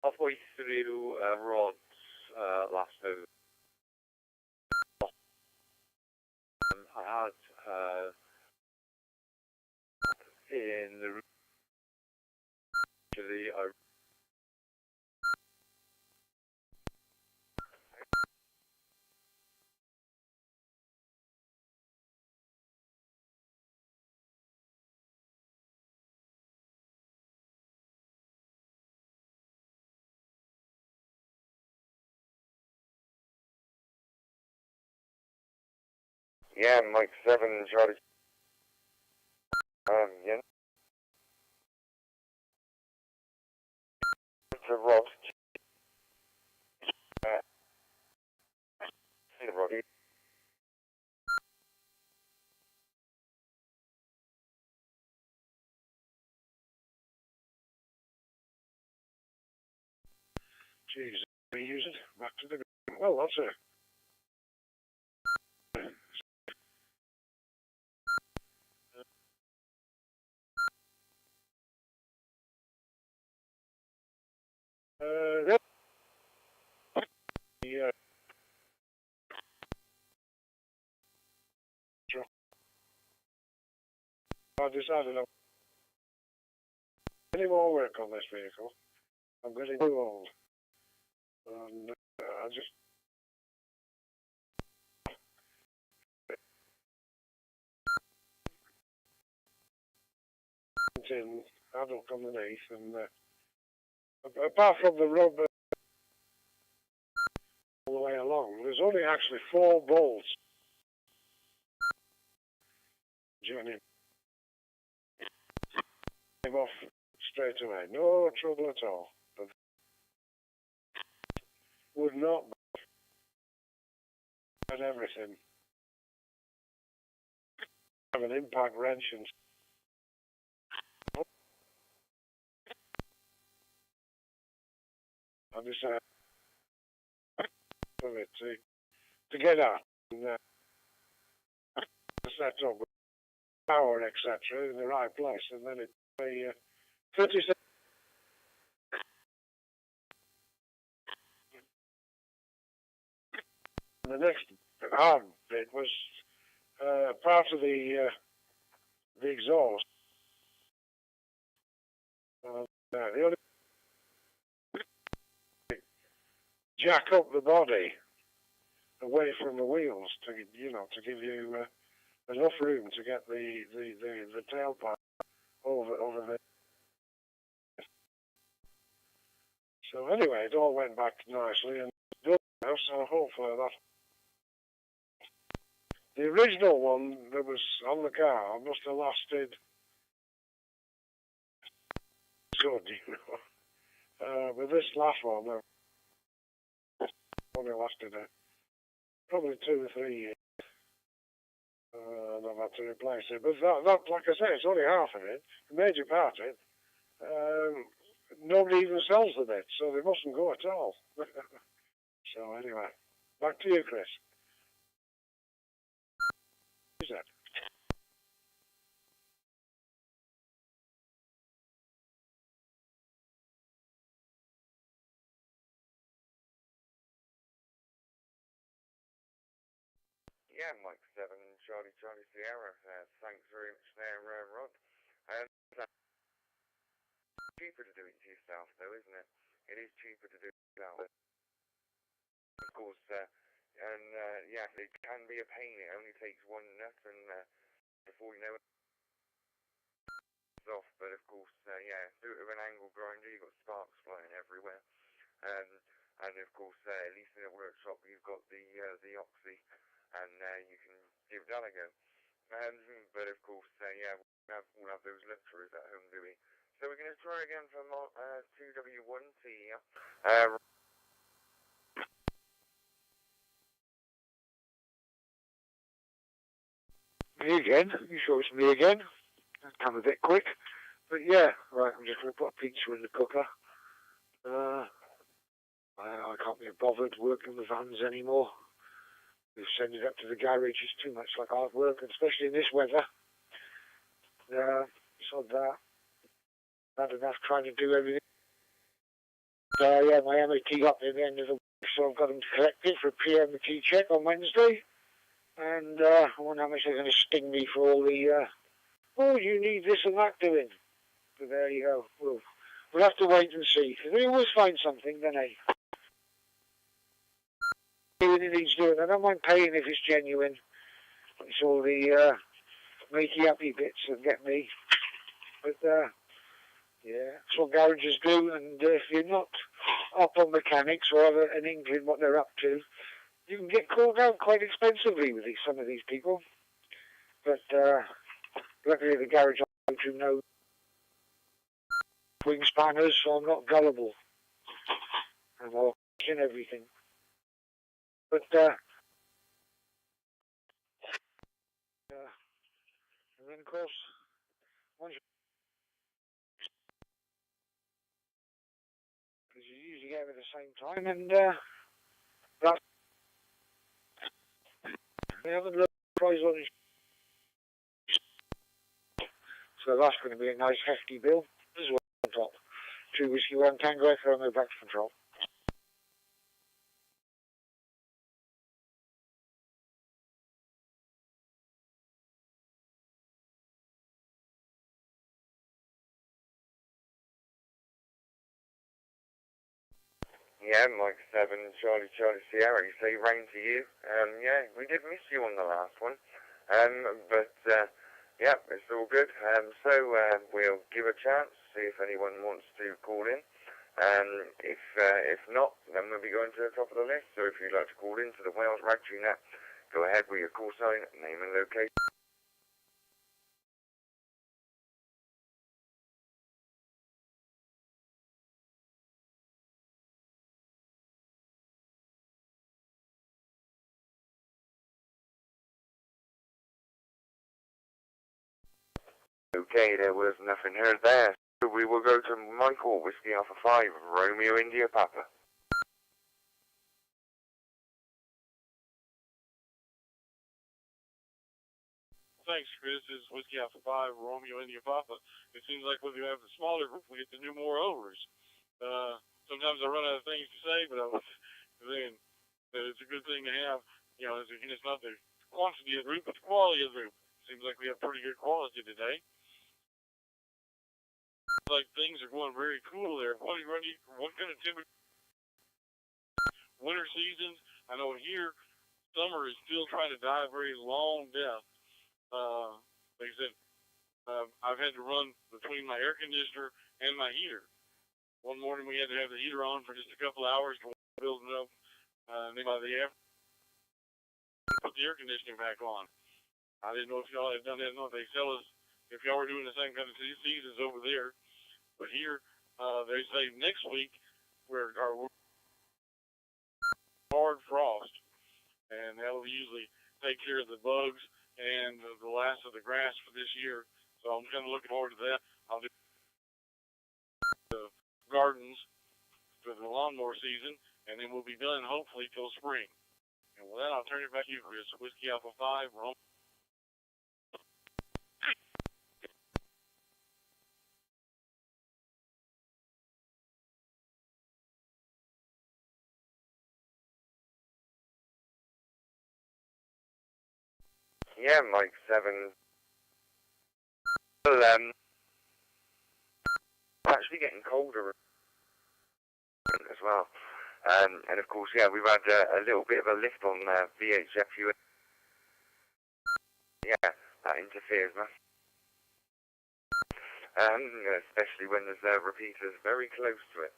Halfway through Rod's last move. I had in the room to the Yeah, Mike 7, Charlie. Yeah. To Rod. See the Rod. Jeez, we use it. Back to the... Well, that's it. Yeah. I decided not any more work on this vehicle. I'm getting too old. And I just... in adult underneath, and apart from the rubber all the way along, there's only actually 4 bolts joining him off straight away. No trouble at all. But would not at everything have an impact wrench and I decided for it to get out and set up with power, etc., in the right place, and then it be 30 seconds. The next hard bit was part of the exhaust. The only jack up the body away from the wheels to give you enough room to get the tailpipe over there. So anyway, it all went back nicely and done now, so hopefully that. The original one that was on the car must have lasted good, with this last one, only lasted probably 2 or 3 years. And I've had to replace it. But that, like I say, it's only half of it. The major part of it, nobody even sells the bit, so they mustn't go at all. So anyway, back to you, Chris. What is that? Yeah, Mike 7, Charlie Sierra. Thanks very much there, Rod. Cheaper to do it yourself, though, isn't it? It is cheaper to do it yourself. Of course, yeah, it can be a pain. It only takes one nut, and before you know it, it's off. But of course, yeah, do it with an angle grinder, you've got sparks flying everywhere. And of course, at least in a workshop, you've got the oxy, and you can give that a go. But of course, yeah, we'll have those luxuries at home, do we? So we're going to try again for 2W1T. Me again. You sure it's me again? That came a bit quick. But yeah, right, I'm just going to put a pizza in the cooker. I can't be bothered working with vans anymore. We send it up to the garage. It's too much like hard work, and especially in this weather. So that. Not enough trying to do everything. Yeah, my MOT got there at the end of the week, so I've got them to collect it for a pre-MOT check on Wednesday. And I wonder how much they're going to sting me for all the, oh, you need this and that doing. But there you go. We'll have to wait and see. They always find something, don't they? It needs doing. I don't mind paying if it's genuine. It's all the makey happy bits that get me. But yeah, that's what garages do. And if you're not up on mechanics or have an inkling what they're up to, you can get called out quite expensively with some of these people. But luckily the garage I go to knows wing spanners, so I'm not gullible. And I'll in everything. But and then of course once because you usually get them at the same time, and that they haven't looked price on it. So that's going to be a nice hefty bill as well on top. 2 Whiskey 1 Tango Echo Romeo back to control. Yeah, Mike 7, Charlie Sierra, you say rain to you. Yeah, we did miss you on the last one. But yeah, it's all good. So we'll give a chance, see if anyone wants to call in. If not, then we'll be going to the top of the list. So if you'd like to call in to the Wales Ragchew Net, go ahead with your call sign, name and location. Okay, there was nothing heard there. So we will go to Michael, Whiskey Alpha 5, Romeo India Papa. Thanks, Chris. This is Whiskey Alpha 5, Romeo India Papa. It seems like when we have the smaller group, we get to do more overs. Sometimes I run out of things to say, but I was saying that it's a good thing to have. You know, it's not the quantity of the group, but the quality of the group. Seems like we have pretty good quality today. Like things are going very cool there. What kind of temperature? Winter season. I know here, summer is still trying to die a very long death. Like I said, I've had to run between my air conditioner and my heater. One morning we had to have the heater on for just a couple hours to build it up. Then by the afternoon, put the air conditioning back on. I didn't know if y'all had done that. I don't know if they sell us, if y'all were doing the same kind of seasons over there. But here, they say next week we're hard frost, and that'll usually take care of the bugs and the last of the grass for this year. So I'm kind of looking forward to that. I'll do the gardens for the lawnmower season, and then we'll be done hopefully till spring. And with that, I'll turn it back to you, Chris. Whiskey Alpha 5, Rome. Yeah, Mike 7. Well, it's actually getting colder as well. And of course, yeah, we've had a little bit of a lift on VHF. Yeah, that interferes, man. Especially when there's repeaters very close to it.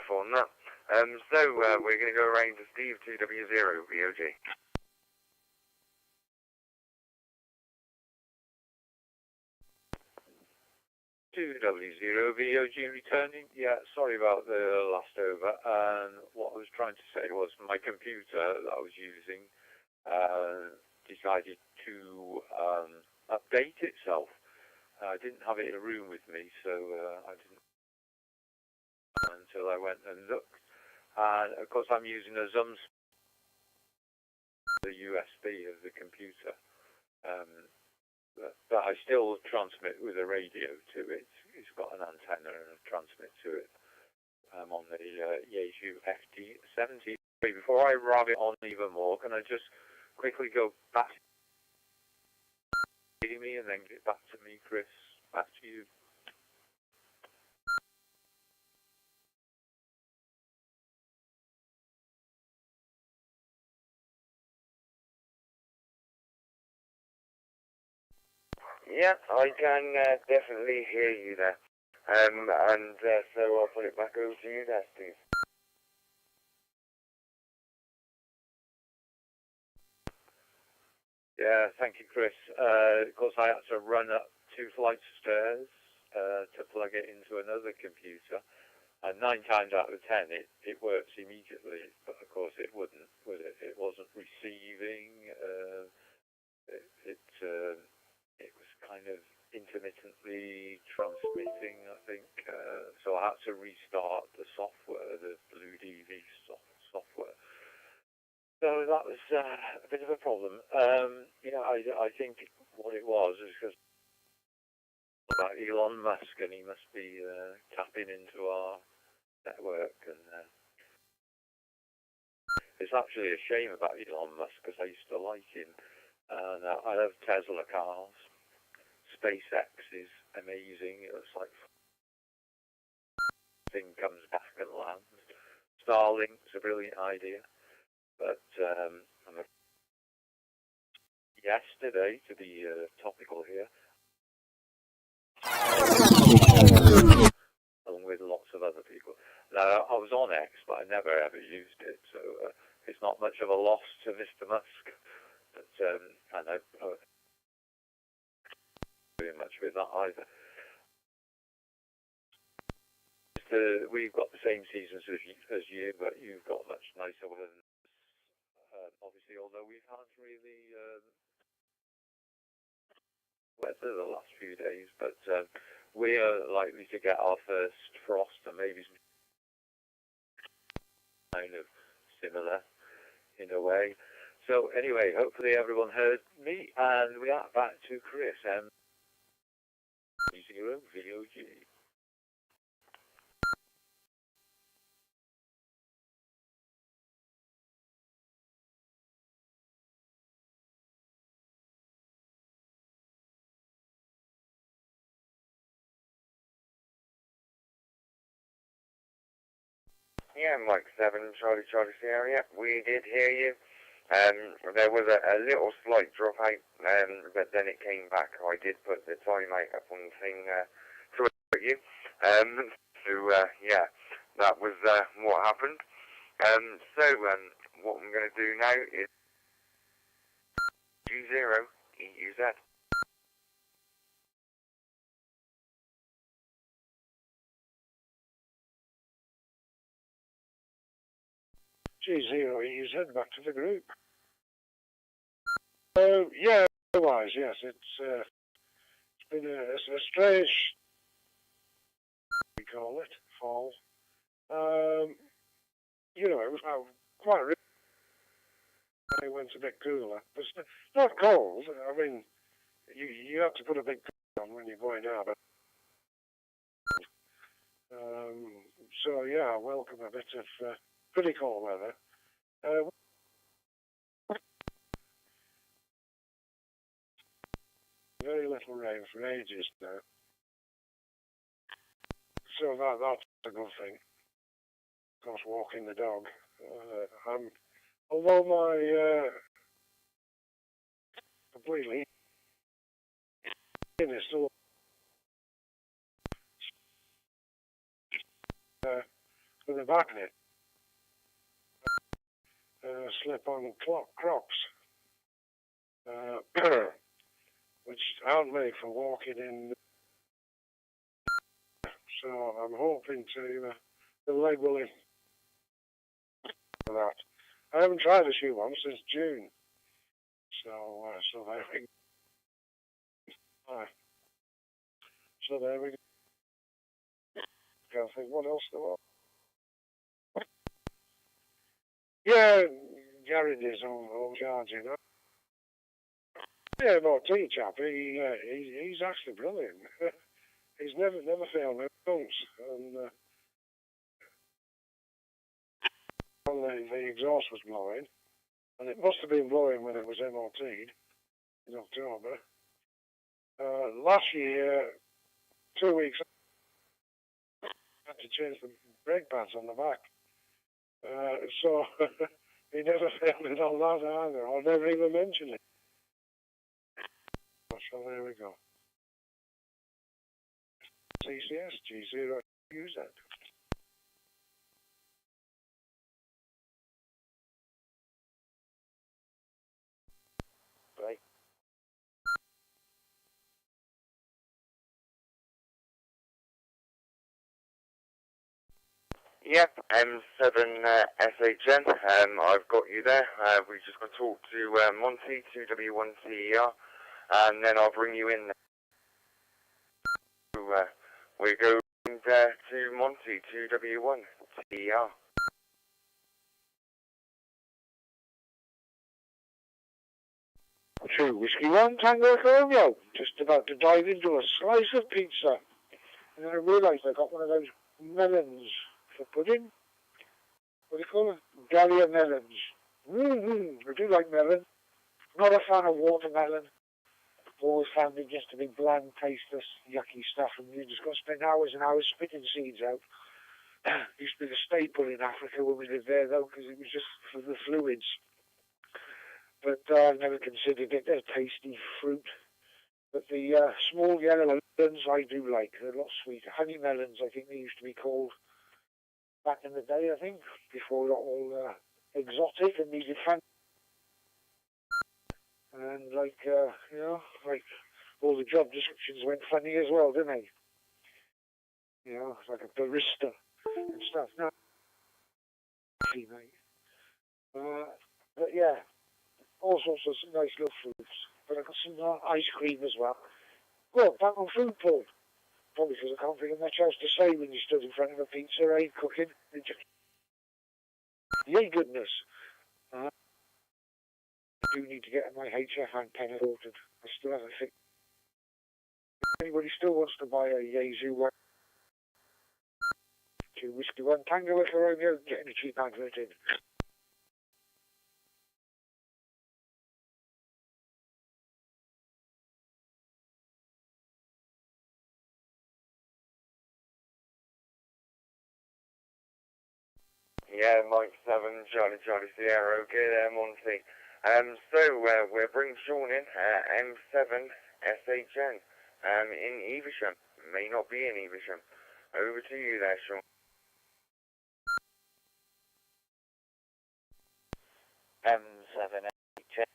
On that. So we're going to go around to Steve 2W0VOG. W0VOG returning. Yeah, sorry about the last over. What I was trying to say was my computer that I was using decided to update itself. I didn't have it in a room with me, so I didn't until I went and looked. And of course, I'm using a Zoom, the USB of the computer, but I still transmit with a radio to it. It's got an antenna and I transmit to it. I'm on the Yaesu FD70. Before I rab it on even more, can I just quickly go back to me and then get back to me, Chris? Back to you. Yeah, I can definitely hear you there. And so I'll put it back over to you there, Steve. Yeah, thank you, Chris. Of course, I had to run up 2 flights of stairs to plug it into another computer. And 9 times out of 10, it works immediately. But of course, it wouldn't, would it? It wasn't receiving. It was kind of intermittently transmitting, I think. So I had to restart the software, the W.D.R.G software. So that was a bit of a problem. Yeah, I think what it was is because about Elon Musk, and he must be tapping into our network. And it's actually a shame about Elon Musk because I used to like him. And I love Tesla cars. SpaceX is amazing. It's like thing comes back and lands. Starlink's a brilliant idea. But yesterday, to be topical here, along with lots of other people. Now, I was on X, but I never ever used it, so it's not much of a loss to Mr. Musk. But I know doing much with that either. We've got the same seasons as you, but you've got much nicer weather than obviously, although we've had really weather the last few days, but we are likely to get our first frost and maybe some kind of similar in a way. So anyway, hopefully everyone heard me, and we are back to Chris M7CCS. Yeah, Mike 7, Charlie Sierra, yeah, we did hear you. There was a little slight drop out, but then it came back. I did put the timeout up on the thing to alert you. Yeah, that was what happened. What I'm going to do now is G0 EUZ. G0, he's head back to the group. Yeah, otherwise, yes, it's been a strange, we call it, fall. You know, it was quite really, it went a bit cooler. But it's not cold. I mean, you have to put a big coat on when you're going out. But, so yeah, I welcome a bit of pretty cold weather. Very little rain for ages now. So that's a good thing. Of course, walking the dog. Although my completely is still with a back knit. Slip-on Crocs, which aren't made for walking in. So I'm hoping to the leg will in for that. I haven't tried a shoe one since June, so there we go. So there we go. Can't think what else there was. Yeah, Garrett is on charge, you know. Yeah, MOT chap, he's actually brilliant. He's never failed me once. And the exhaust was blowing, and it must have been blowing when it was MOT'd in October. Last year, 2 weeks, I had to change the brake pads on the back. So he never failed it on that either. I'll never even mention it. So there we go. CCS G0 use that. Right. Yep, M7CCS. I've got you there. We just got to talk to Monty, 2W1CER, and then I'll bring you in. We're going to Monty, 2W1CER. 2 Whiskey 1 Tango Romeo. Just about to dive into a slice of pizza. And then I realised I got one of those melons for pudding. What do you call it? Dahlia melons. I do like melon. Not a fan of watermelon. Always found it just to be bland, tasteless, yucky stuff, and you just got to spend hours and hours spitting seeds out. Used to be the staple in Africa when we lived there, though, because it was just for the fluids. But I've never considered it a tasty fruit. But the small yellow melons I do like. They're a lot sweeter. Honey melons, I think they used to be called back in the day, I think, before it got all exotic and needed fun. And like, you know, like all the job descriptions went funny as well, didn't they? You know, like a barista and stuff. No, mate. But yeah, all sorts of nice little fruits. But I've got some ice cream as well. Well, back on food, Paul. Probably because I can't think of much else to say when you stood in front of a pizza, eh, cooking. Yay, goodness. I do need to get my HF and pen ordered. I still haven't fixed. If anybody still wants to buy a Yaesu 2 Whiskey 1 Tango Echo Romeo, getting a cheap advert in. Yeah, Mike 7, Charlie Sierra, okay there, Monty. So we're bringing Sean in, M7CCS, in Evesham. May not be in Evesham. Over to you there, Sean. M7CCS.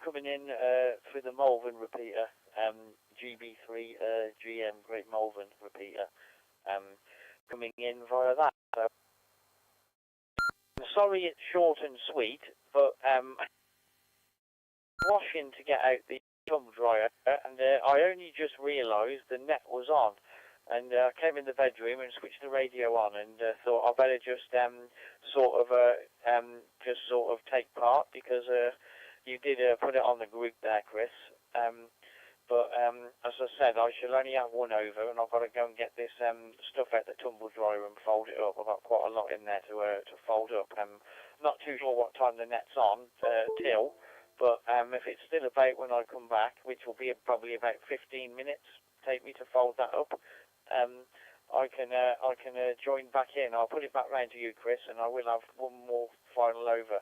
Coming in through the Malvern repeater, GB3 GM Great Malvern repeater. Coming in via that. So, I'm sorry it's short and sweet, but washing to get out the tumble dryer, and I only just realised the net was on, and I came in the bedroom and switched the radio on, and thought I better just sort of take part, because you did put it on the group there, Chris. But as I said, I shall only have one over, and I've got to go and get this stuff out the tumble dryer and fold it up. I've got quite a lot in there to fold up. Not too sure what time the net's on till, but if it's still about when I come back, which will be probably about 15 minutes, take me to fold that up, I can join back in. I'll put it back round to you, Chris, and I will have one more final over.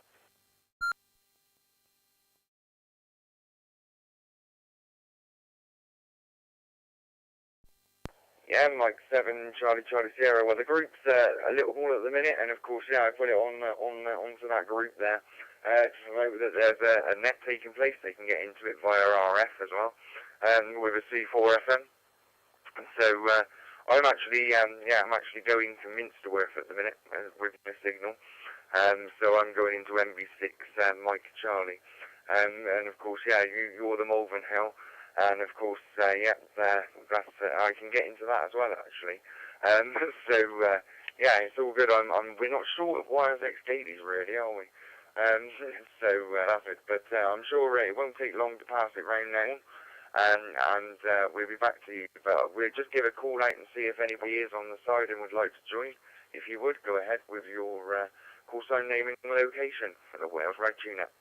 Yeah, Mike 7, Charlie Sierra. Well, the group's a little more at the minute, and of course, yeah, I put it onto that group there to promote that there's a net taking place. They can get into it via RF as well, with a C4 FM. So I'm actually going to Minsterworth at the minute with the signal. So I'm going into MB6 Mike Charlie, and of course, yeah, you're the Malvern Hill. and of course, yeah, that's I can get into that as well, actually. So yeah, it's all good. We're not short of YSX dailies, really, are we? So that's it. But I'm sure it won't take long to pass it round now. And we'll be back to you. But we'll just give a call out and see if anybody is on the side and would like to join. If you would, go ahead with your call sign name and location for the Wales Ragchew Net.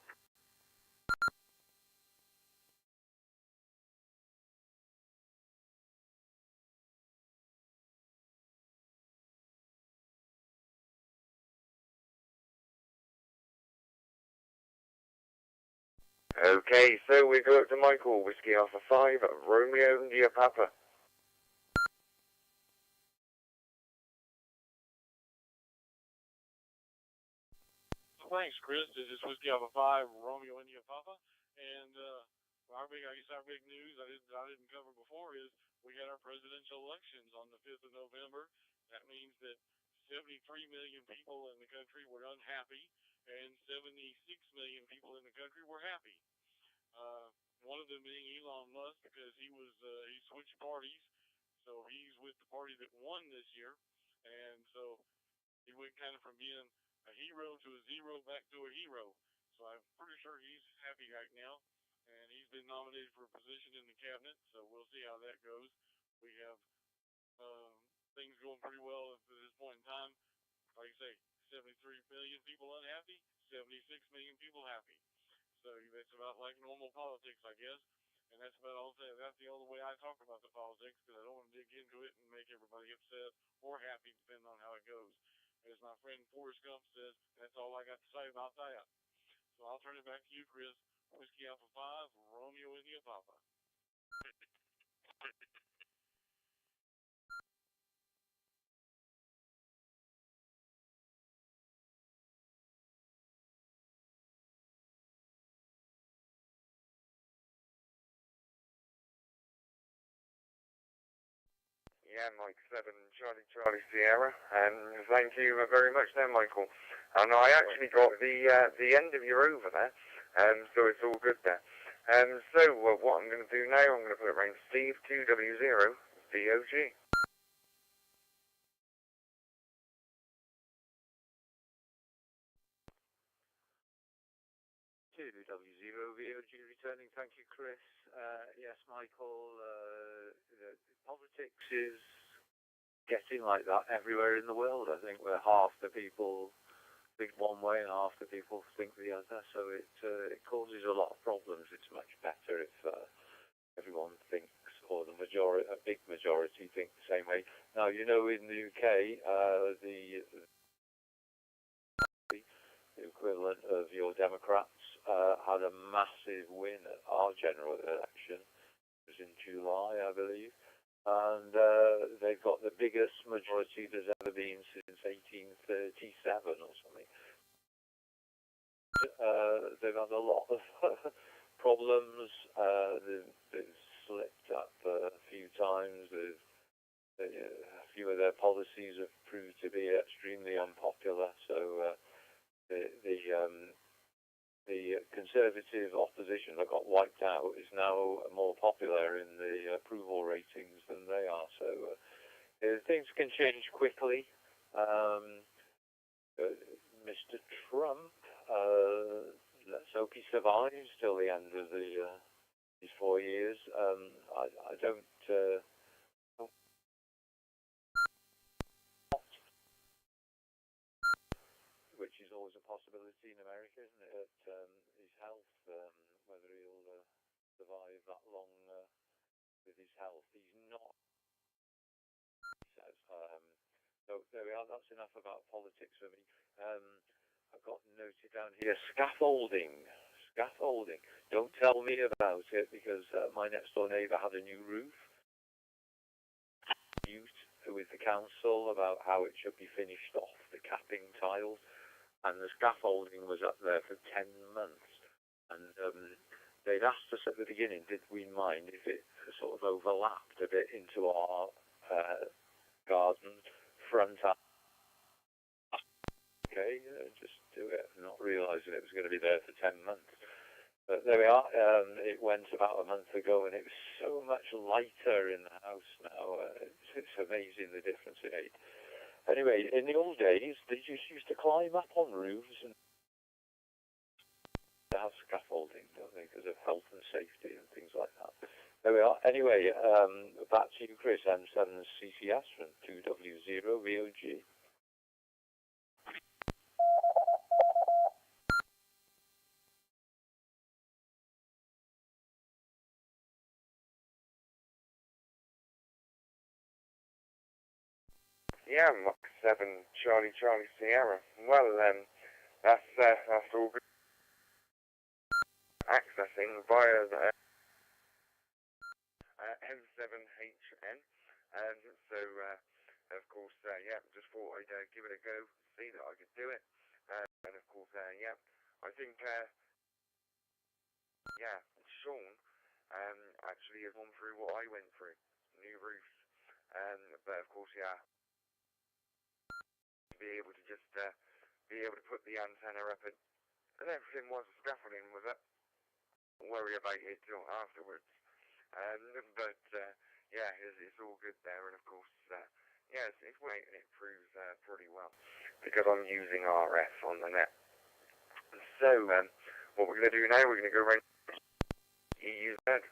Okay, so we go up to Michael, Whiskey Alpha 5, Romeo India Papa. Thanks, Chris. This is Whiskey Alpha 5, Romeo India Papa. And our big news I didn't cover before is we had our presidential elections on the 5th of November. That means that 73 million people in the country were unhappy, and 76 million people in the country were happy. One of them being Elon Musk, because he switched parties, so he's with the party that won this year, and so he went kind of from being a hero to a zero back to a hero. So I'm pretty sure he's happy right now, and he's been nominated for a position in the cabinet, so we'll see how that goes. We have things going pretty well at this point in time. Like I say, 73 million people unhappy, 76 million people happy. So that's about like normal politics, I guess. And that's about all. That's the only way I talk about the politics, because I don't want to dig into it and make everybody upset or happy, depending on how it goes. As my friend Forrest Gump says, that's all I got to say about that. So I'll turn it back to you, Chris. Whiskey Alpha 5, Romeo India Papa. Yeah, Mike 7, Charlie Sierra, and thank you very much there, Michael. And I actually got the end of your over there, so it's all good there. So what I'm going to do now, I'm going to put it around Steve 2W0DOG. 2W0VOG returning. Thank you, Chris. Yes, Michael, politics is getting like that everywhere in the world. I think where half the people think one way and half the people think the other. So it causes a lot of problems. It's much better if everyone thinks, or a big majority think the same way. Now, you know, in the UK, the equivalent of your Democrats had a massive win at our general election. It was in July, I believe. And they've got the biggest majority there's ever been since 1837 or something. They've had a lot of problems. They've slipped up a few times. A few of their policies have proved to be extremely unpopular. So the Conservative opposition that got wiped out is now more popular in the approval ratings than they are. So things can change quickly. Mr. Trump, let's hope he survives till the end of his 4 years. I don't. Which is always a possibility in America, isn't it? His health, whether he'll survive that long with his health. He's not. So there we are. That's enough about politics for me. I've got noted down here scaffolding. Scaffolding. Don't tell me about it, because my next door neighbour had a new roof. With the council about how it should be finished off, the capping tiles. And the scaffolding was up there for 10 months. And they'd asked us at the beginning, did we mind if it sort of overlapped a bit into our garden front. Okay, just do it, not realising it was going to be there for 10 months. But there we are. It went about a month ago, and it was so much lighter in the house now. It's amazing the difference it made. Anyway, in the old days, they just used to climb up on roofs and have scaffolding, don't they, because of health and safety and things like that. There we are. Anyway, back to you, Chris, M7CCS from 2W0VOG. Yeah, Mach 7 Charlie Sierra. Well, that's all good. Accessing via the M7HN. So, of course, yeah, just thought I'd give it a go, see that I could do it. And of course, yeah, I think, yeah, Sean actually has gone through what I went through, new roofs. But of course, yeah, to be able to just be able to put the antenna up and everything was scaffolding with it. Worry about it till afterwards. But yeah, it's all good there, and of course, yeah, it's great, and it proves pretty well because I'm using RF on the net. So what we're going to do now, we're going to go around EUZ.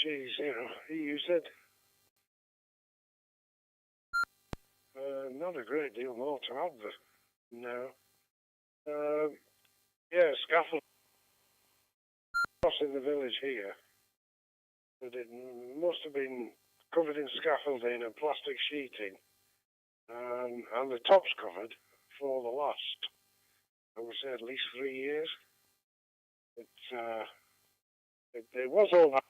G0 EUZ. Not a great deal more to add, but no. Yeah, scaffold in the village here, but it must have been covered in scaffolding and plastic sheeting, and the top's covered for the last, I would say, at least 3 years. It was all that.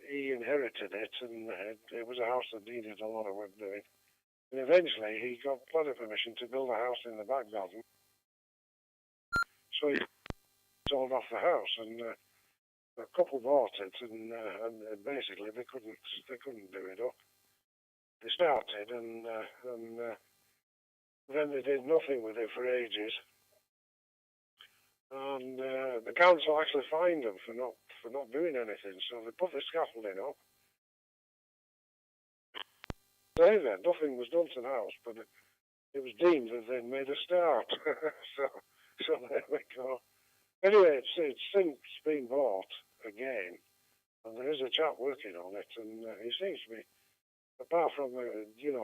He inherited it, and it was a house that needed a lot of work doing. And eventually he got planning permission to build a house in the back garden. So he sold off the house, and a couple bought it, and basically they couldn't do it up. They started, and then they did nothing with it for ages. And the council actually fined them for not doing anything, so they put the scaffolding up. Say then, nothing was done to the house, but it was deemed that they'd made a start. so there we go. Anyway, it's since been bought again, and there is a chap working on it, and he seems to be, apart from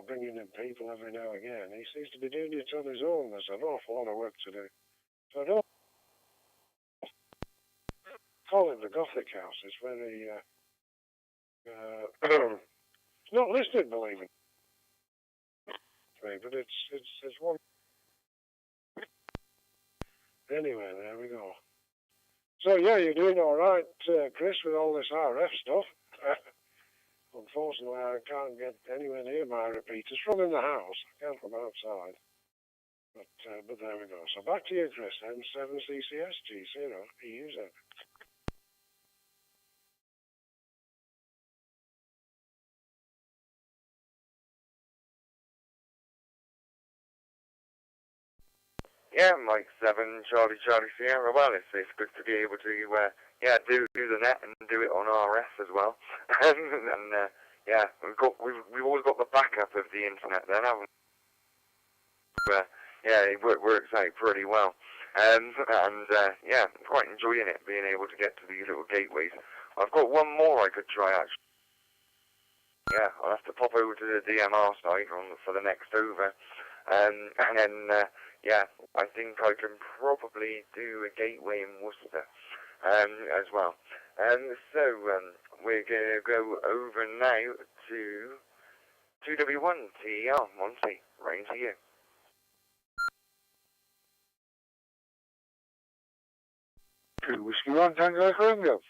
bringing in people every now and again, he seems to be doing it on his own. There's an awful lot of work to do. So I don't call it the Gothic house. It's very it's not listed, believe it, but it's one. Anyway, there we go. So yeah, you're doing all right, Chris, with all this RF stuff. Unfortunately, I can't get anywhere near my repeaters from in the house. I can't from outside. But there we go. So back to you, Chris. M7CCS G0 EUZ. Yeah, Mike 7 Charlie Sierra. Well, it's good to be able to yeah, do the net and do it on RF as well. And yeah, we've always got the backup of the internet then, haven't we? But yeah, it works out pretty well. And yeah, I'm quite enjoying it, being able to get to these little gateways. I've got one more I could try actually. Yeah, I'll have to pop over to the DMR site for the next over. And then yeah, I think I can probably do a gateway in Worcester as well. So we're going to go over now to 2W1TEL, Monty, right to you. Whiskey 1 Tango Echo.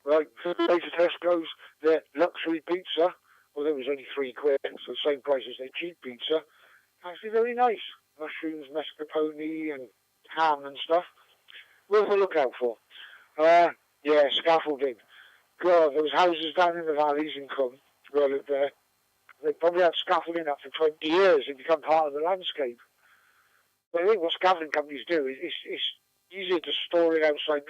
Right, first place to Tesco's, their luxury pizza. Well, it was only £3, so the same price as their cheap pizza. Actually very nice. Mushrooms, mascarpone and ham and stuff. Worth a look out for. Yeah, scaffolding. God, those houses down in the valleys in Cum, well, they probably had scaffolding up for 20 years. It become part of the landscape. But I think what scaffolding companies do is it's easier to store it outside,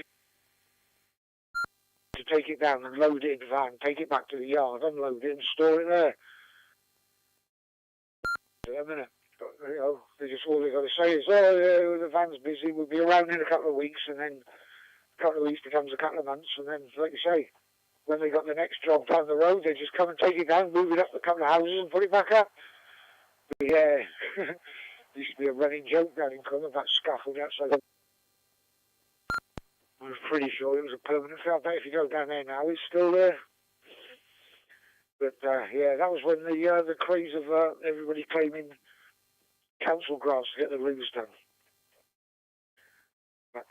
to take it down and load it in the van, take it back to the yard, unload it and store it there. A minute. But, you know, all they got to say is, oh, yeah, the van's busy, we'll be around in a couple of weeks, and then a couple of weeks becomes a couple of months, and then, like you say, when they got the next job down the road, they just come and take it down, move it up a couple of houses and put it back up. But yeah, there used to be a running joke down in Cum about scaffolding outside. I was pretty sure it was a permanent thing. I bet if you go down there now, it's still there. But yeah, that was when the craze of everybody claiming council grants to get the roofs done. Back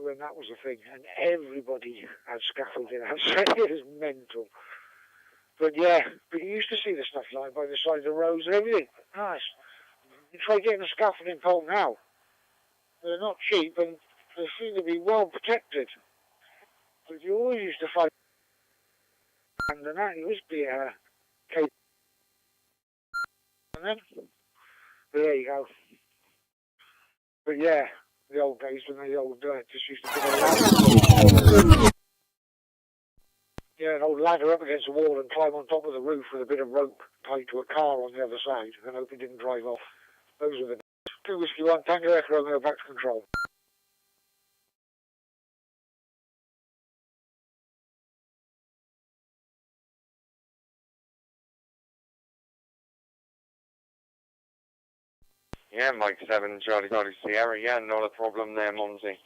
when that was a thing, and everybody had scaffolding outside. It was mental. But yeah, but you used to see the stuff lying by the side of the roads and everything. Nice. You try getting a scaffolding pole now. They're not cheap and they seem to be well protected. But you always used to find and that it used to be cable. And then, but there you go. But yeah, the old days when the old just used to put a ladder. Yeah, an old ladder up against the wall and climb on top of the roof with a bit of rope tied to a car on the other side and hope it didn't drive off. Those were the days. 2 Whiskey 1, Tango Echo, Romeo, back to control. Yeah, Mike 7, Charlie Sierra, yeah, not a problem there, Monty.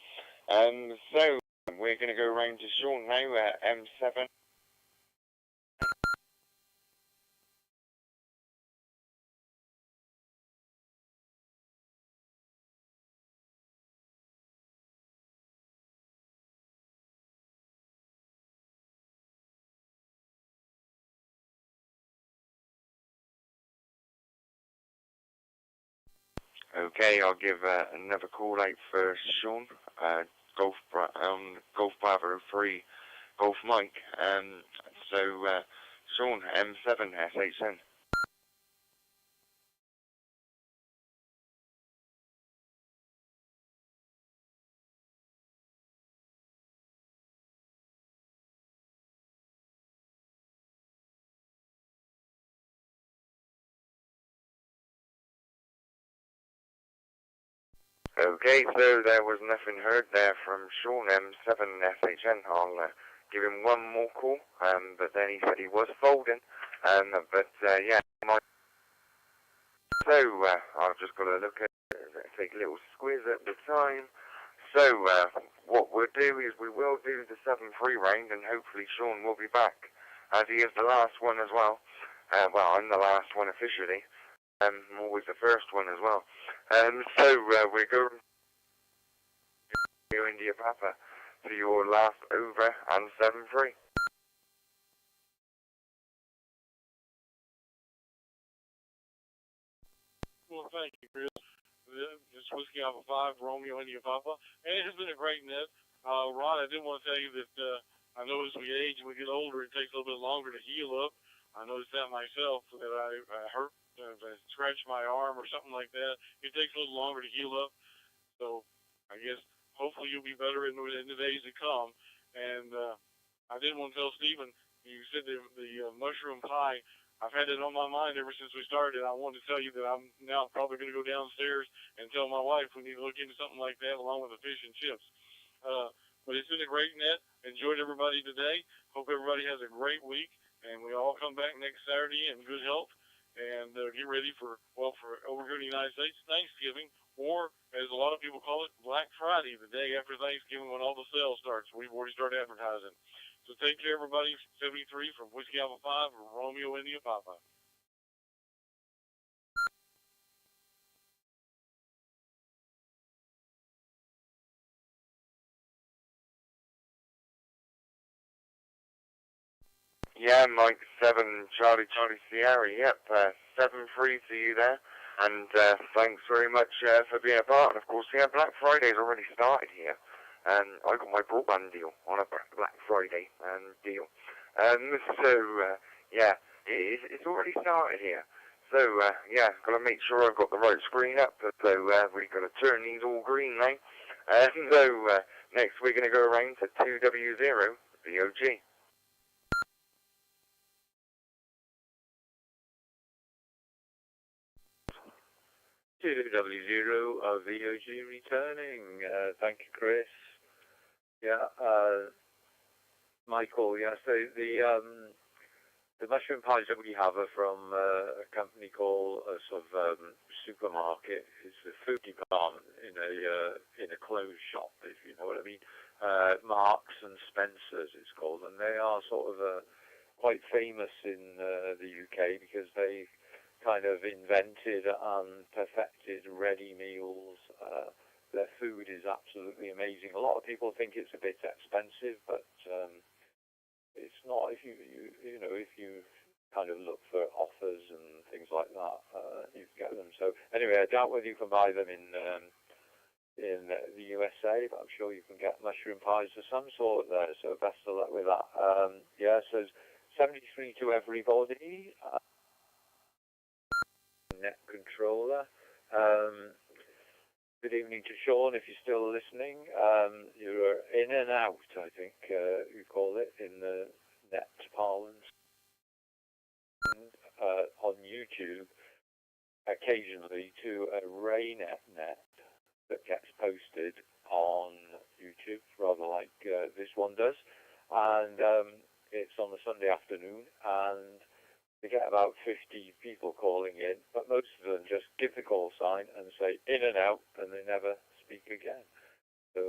So, we're going to go round to Sean now at M7. Okay, I'll give another call out for Sean, Golf Bravo 3, Golf Mike. So, Sean, M7, SHN. Okay, so there was nothing heard there from Sean, M7, SHN. I'll give him one more call, but then he said he was folding, yeah, so I've just got to look at, take a little squiz at the time. So what we'll do is we will do the 7-3 round, and hopefully Sean will be back, as he is the last one as well. Well, I'm the last one officially. I'm always the first one as well. So we're going to India Papa for your last over and 7-3. Well, thank you, Chris. This is Whiskey Alpha 5, Romeo India Papa. And it has been a great net. Ron, I did want to tell you that I know as we age and we get older, it takes a little bit longer to heal up. I noticed that myself, that I hurt, I scratched my arm or something like that. It takes a little longer to heal up. So I guess hopefully you'll be better in the days to come. And I did want to tell Stephen, you said the mushroom pie. I've had it on my mind ever since we started. I wanted to tell you that I'm now probably going to go downstairs and tell my wife we need to look into something like that along with the fish and chips. But it's been a great net. Enjoyed everybody today. Hope everybody has a great week. And we all come back next Saturday in good health. And get ready for over here in the United States, Thanksgiving, or as a lot of people call it, Black Friday, the day after Thanksgiving when all the sales starts. We've already started advertising. So take care, everybody. 73 from Whiskey Alpha 5, Romeo India Papa. Yeah, Mike 7, Charlie Sierra, yep, 7-3 to you there. And thanks very much for being a part. And of course, yeah, Black Friday's already started here. I got my broadband deal on a Black Friday deal. Yeah, it's already started here. So, yeah, got to make sure I've got the right screen up. So, we've got to turn these all green now. Next we're going to go around to 2W0-VOG. 2W0-VOG returning. Thank you, Chris. Yeah, Michael, yeah, so the mushroom pies that we have are from a company called a sort of supermarket. It's a food department in a clothes shop, if you know what I mean. Marks and Spencer's it's called, and they are sort of quite famous in the UK because they kind of invented and perfected ready meals. Their food is absolutely amazing. A lot of people think it's a bit expensive, but it's not. If you kind of look for offers and things like that, you can get them. So anyway, I doubt whether you can buy them in the USA, but I'm sure you can get mushroom pies of some sort there. So best of luck with that. Yeah, so 73 to everybody. Net controller. Good evening to Sean, if you're still listening. You're in and out, I think you call it, in the net parlance. On YouTube, occasionally to a RayNet net that gets posted on YouTube, rather like this one does. And it's on a Sunday afternoon, and we get about 50 people calling in, but most of them just give the call sign and say in and out, and they never speak again. So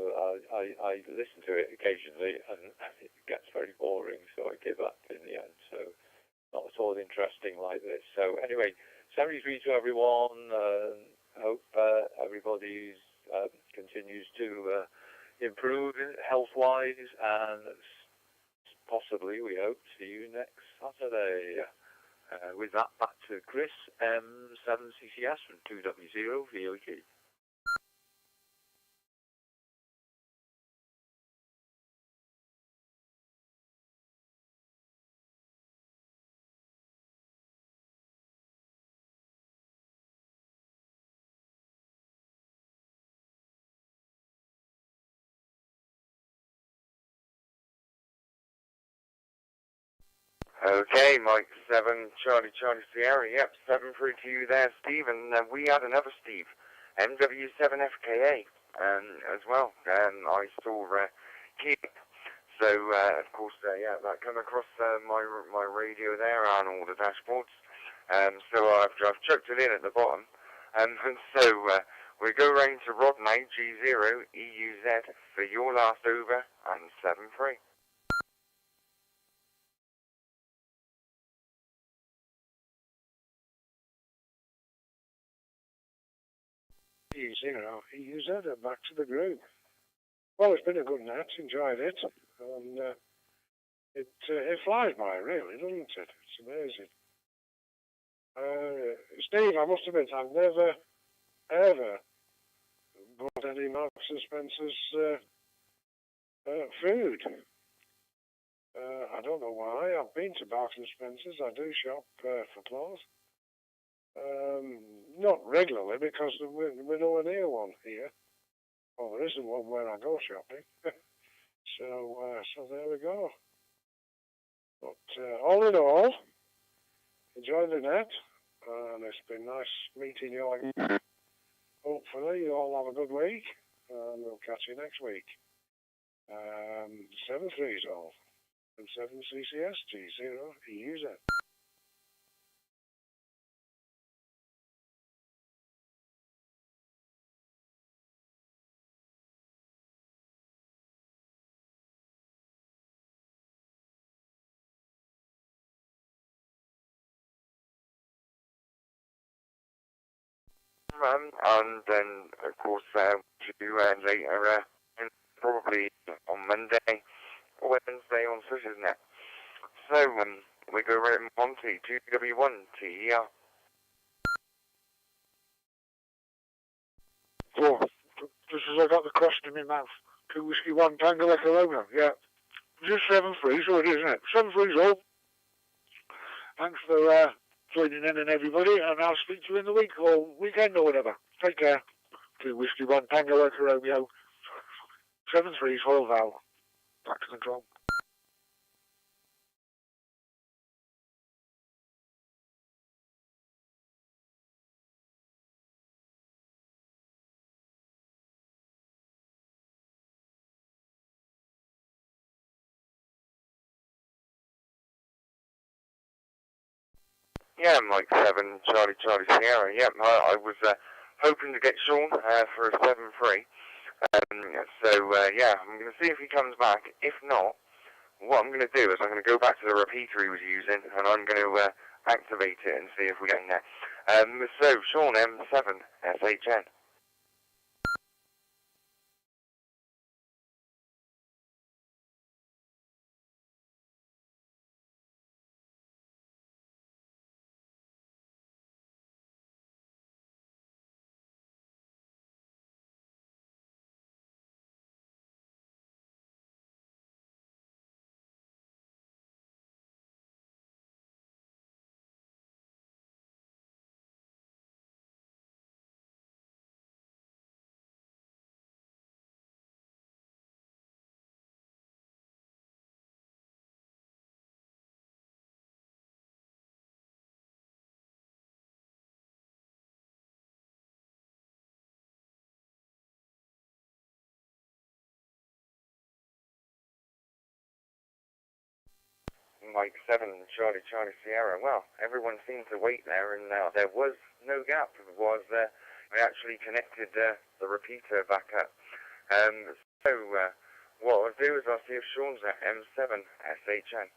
I listen to it occasionally, and it gets very boring, so I give up in the end. So not at all interesting like this. So anyway, 73 to everyone. Hope everybody continues to improve health-wise, and possibly, we hope, see you next Saturday. With that, back to Chris M7CCS from 2W0-VOG. Okay, Mike 7, Charlie Sierra, yep, 7 through to you there, Steve, and we had another Steve, MW7FKA, as well, I saw Keep, so, of course, yeah, that came across my radio there and all the dashboards, so I've chucked it in at the bottom, and so we go round to Rod now, G0, EUZ, for your last over, and 7-3. EUZ, back to the group. Well, it's been a good net, enjoyed it, and it flies by, really, doesn't it? It's amazing. Steve, I must admit, I've never, ever bought any Marks and Spencer's food. I don't know why. I've been to Marks and Spencer's. I do shop for clothes. Not regularly, because we're nowhere near one here. Well, there isn't one where I go shopping. So there we go. But all in all, enjoy the net, and it's been nice meeting you all again. Hopefully you all have a good week, and we'll catch you next week. 7-3 is all. And 7CCS G0 EUZ. And then, of course, you later, probably on Monday or Wednesday on Switch's Net. So, we go right on to 2W1 TER. Oh, just as I got the question in my mouth. 2 Whiskey 1 Tango Echo Loma, yeah. Just 7-3, so it is, isn't it? 7-3's all. Thanks for joining in and everybody, and I'll speak to you in the week or weekend or whatever. Take care. 2 Whiskey 1 Tango Echo Romeo. 7-3's Royal Val. Back to control. Yeah, Mike 7, Charlie Sierra. Yep, I was hoping to get Sean for a 7-3. Yeah, I'm going to see if he comes back. If not, what I'm going to do is I'm going to go back to the repeater he was using, and I'm going to activate it and see if we get in there. So, Sean M7CCS. Mike 7, Charlie Sierra. Well, everyone seemed to wait there, and there was no gap. We actually connected the repeater back up. What I'll do is I'll see if Sean's at M7SHN.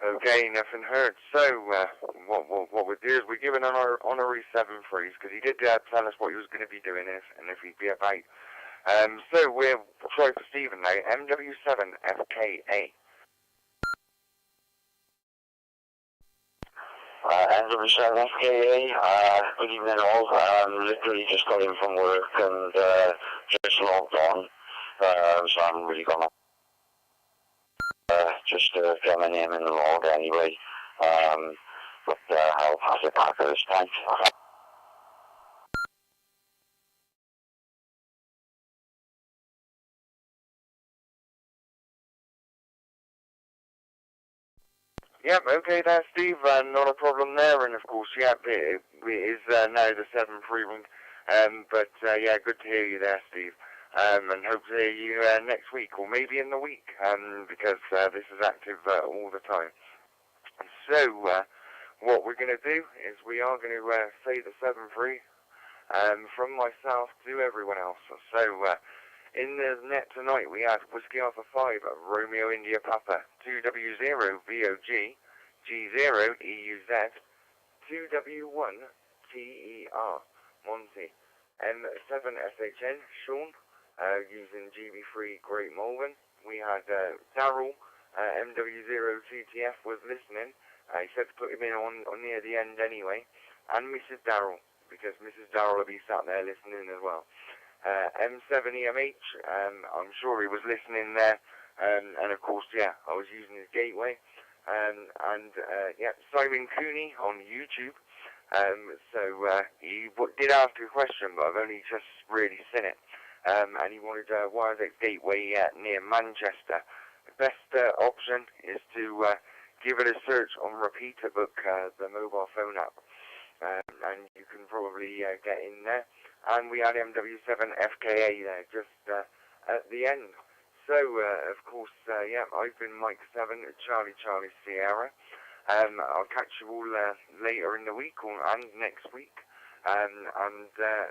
Okay, nothing heard. So, what we'll do is we're giving an honorary 7-3s, because he did tell us what he was going to be doing and if he'd be about. So we'll try for Stephen now, MW7FKA. MW7FKA, good evening all. Literally just got in from work and just logged on, so I'm really gonna just get my name in the log anyway, but I'll pass it back at this time. Yep, okay there, Steve, not a problem there, and of course, yeah, it is now the 7-3 one, yeah, good to hear you there, Steve, and hope to hear you next week, or maybe in the week, because this is active all the time. So, what we're going to do is we are going to say the 7-3 from myself to everyone else. So, in the net tonight we had Whiskey Alpha 5, Romeo India Papa, 2W0 G0 EUZ, 2W1 TER, Monty, M7SHN, Sean, using GB3 Great Malvern. We had Daryl, MW0 TTF was listening. He said to put him in on near the end anyway, and Mrs. Daryl, because Mrs. Daryl will be sat there listening as well. M7EMH, I'm sure he was listening there, and of course, yeah, I was using his gateway, yeah, Simon Cooney on YouTube, he did ask a question, but I've only just really seen it, and he wanted a YSF gateway near Manchester. The best option is to give it a search on Repeater Book, the mobile phone app, and you can probably get in there. And we had MW7FKA there just at the end. So, of course, yeah, I've been Mike 7, Charlie Sierra. I'll catch you all later in the week and next week.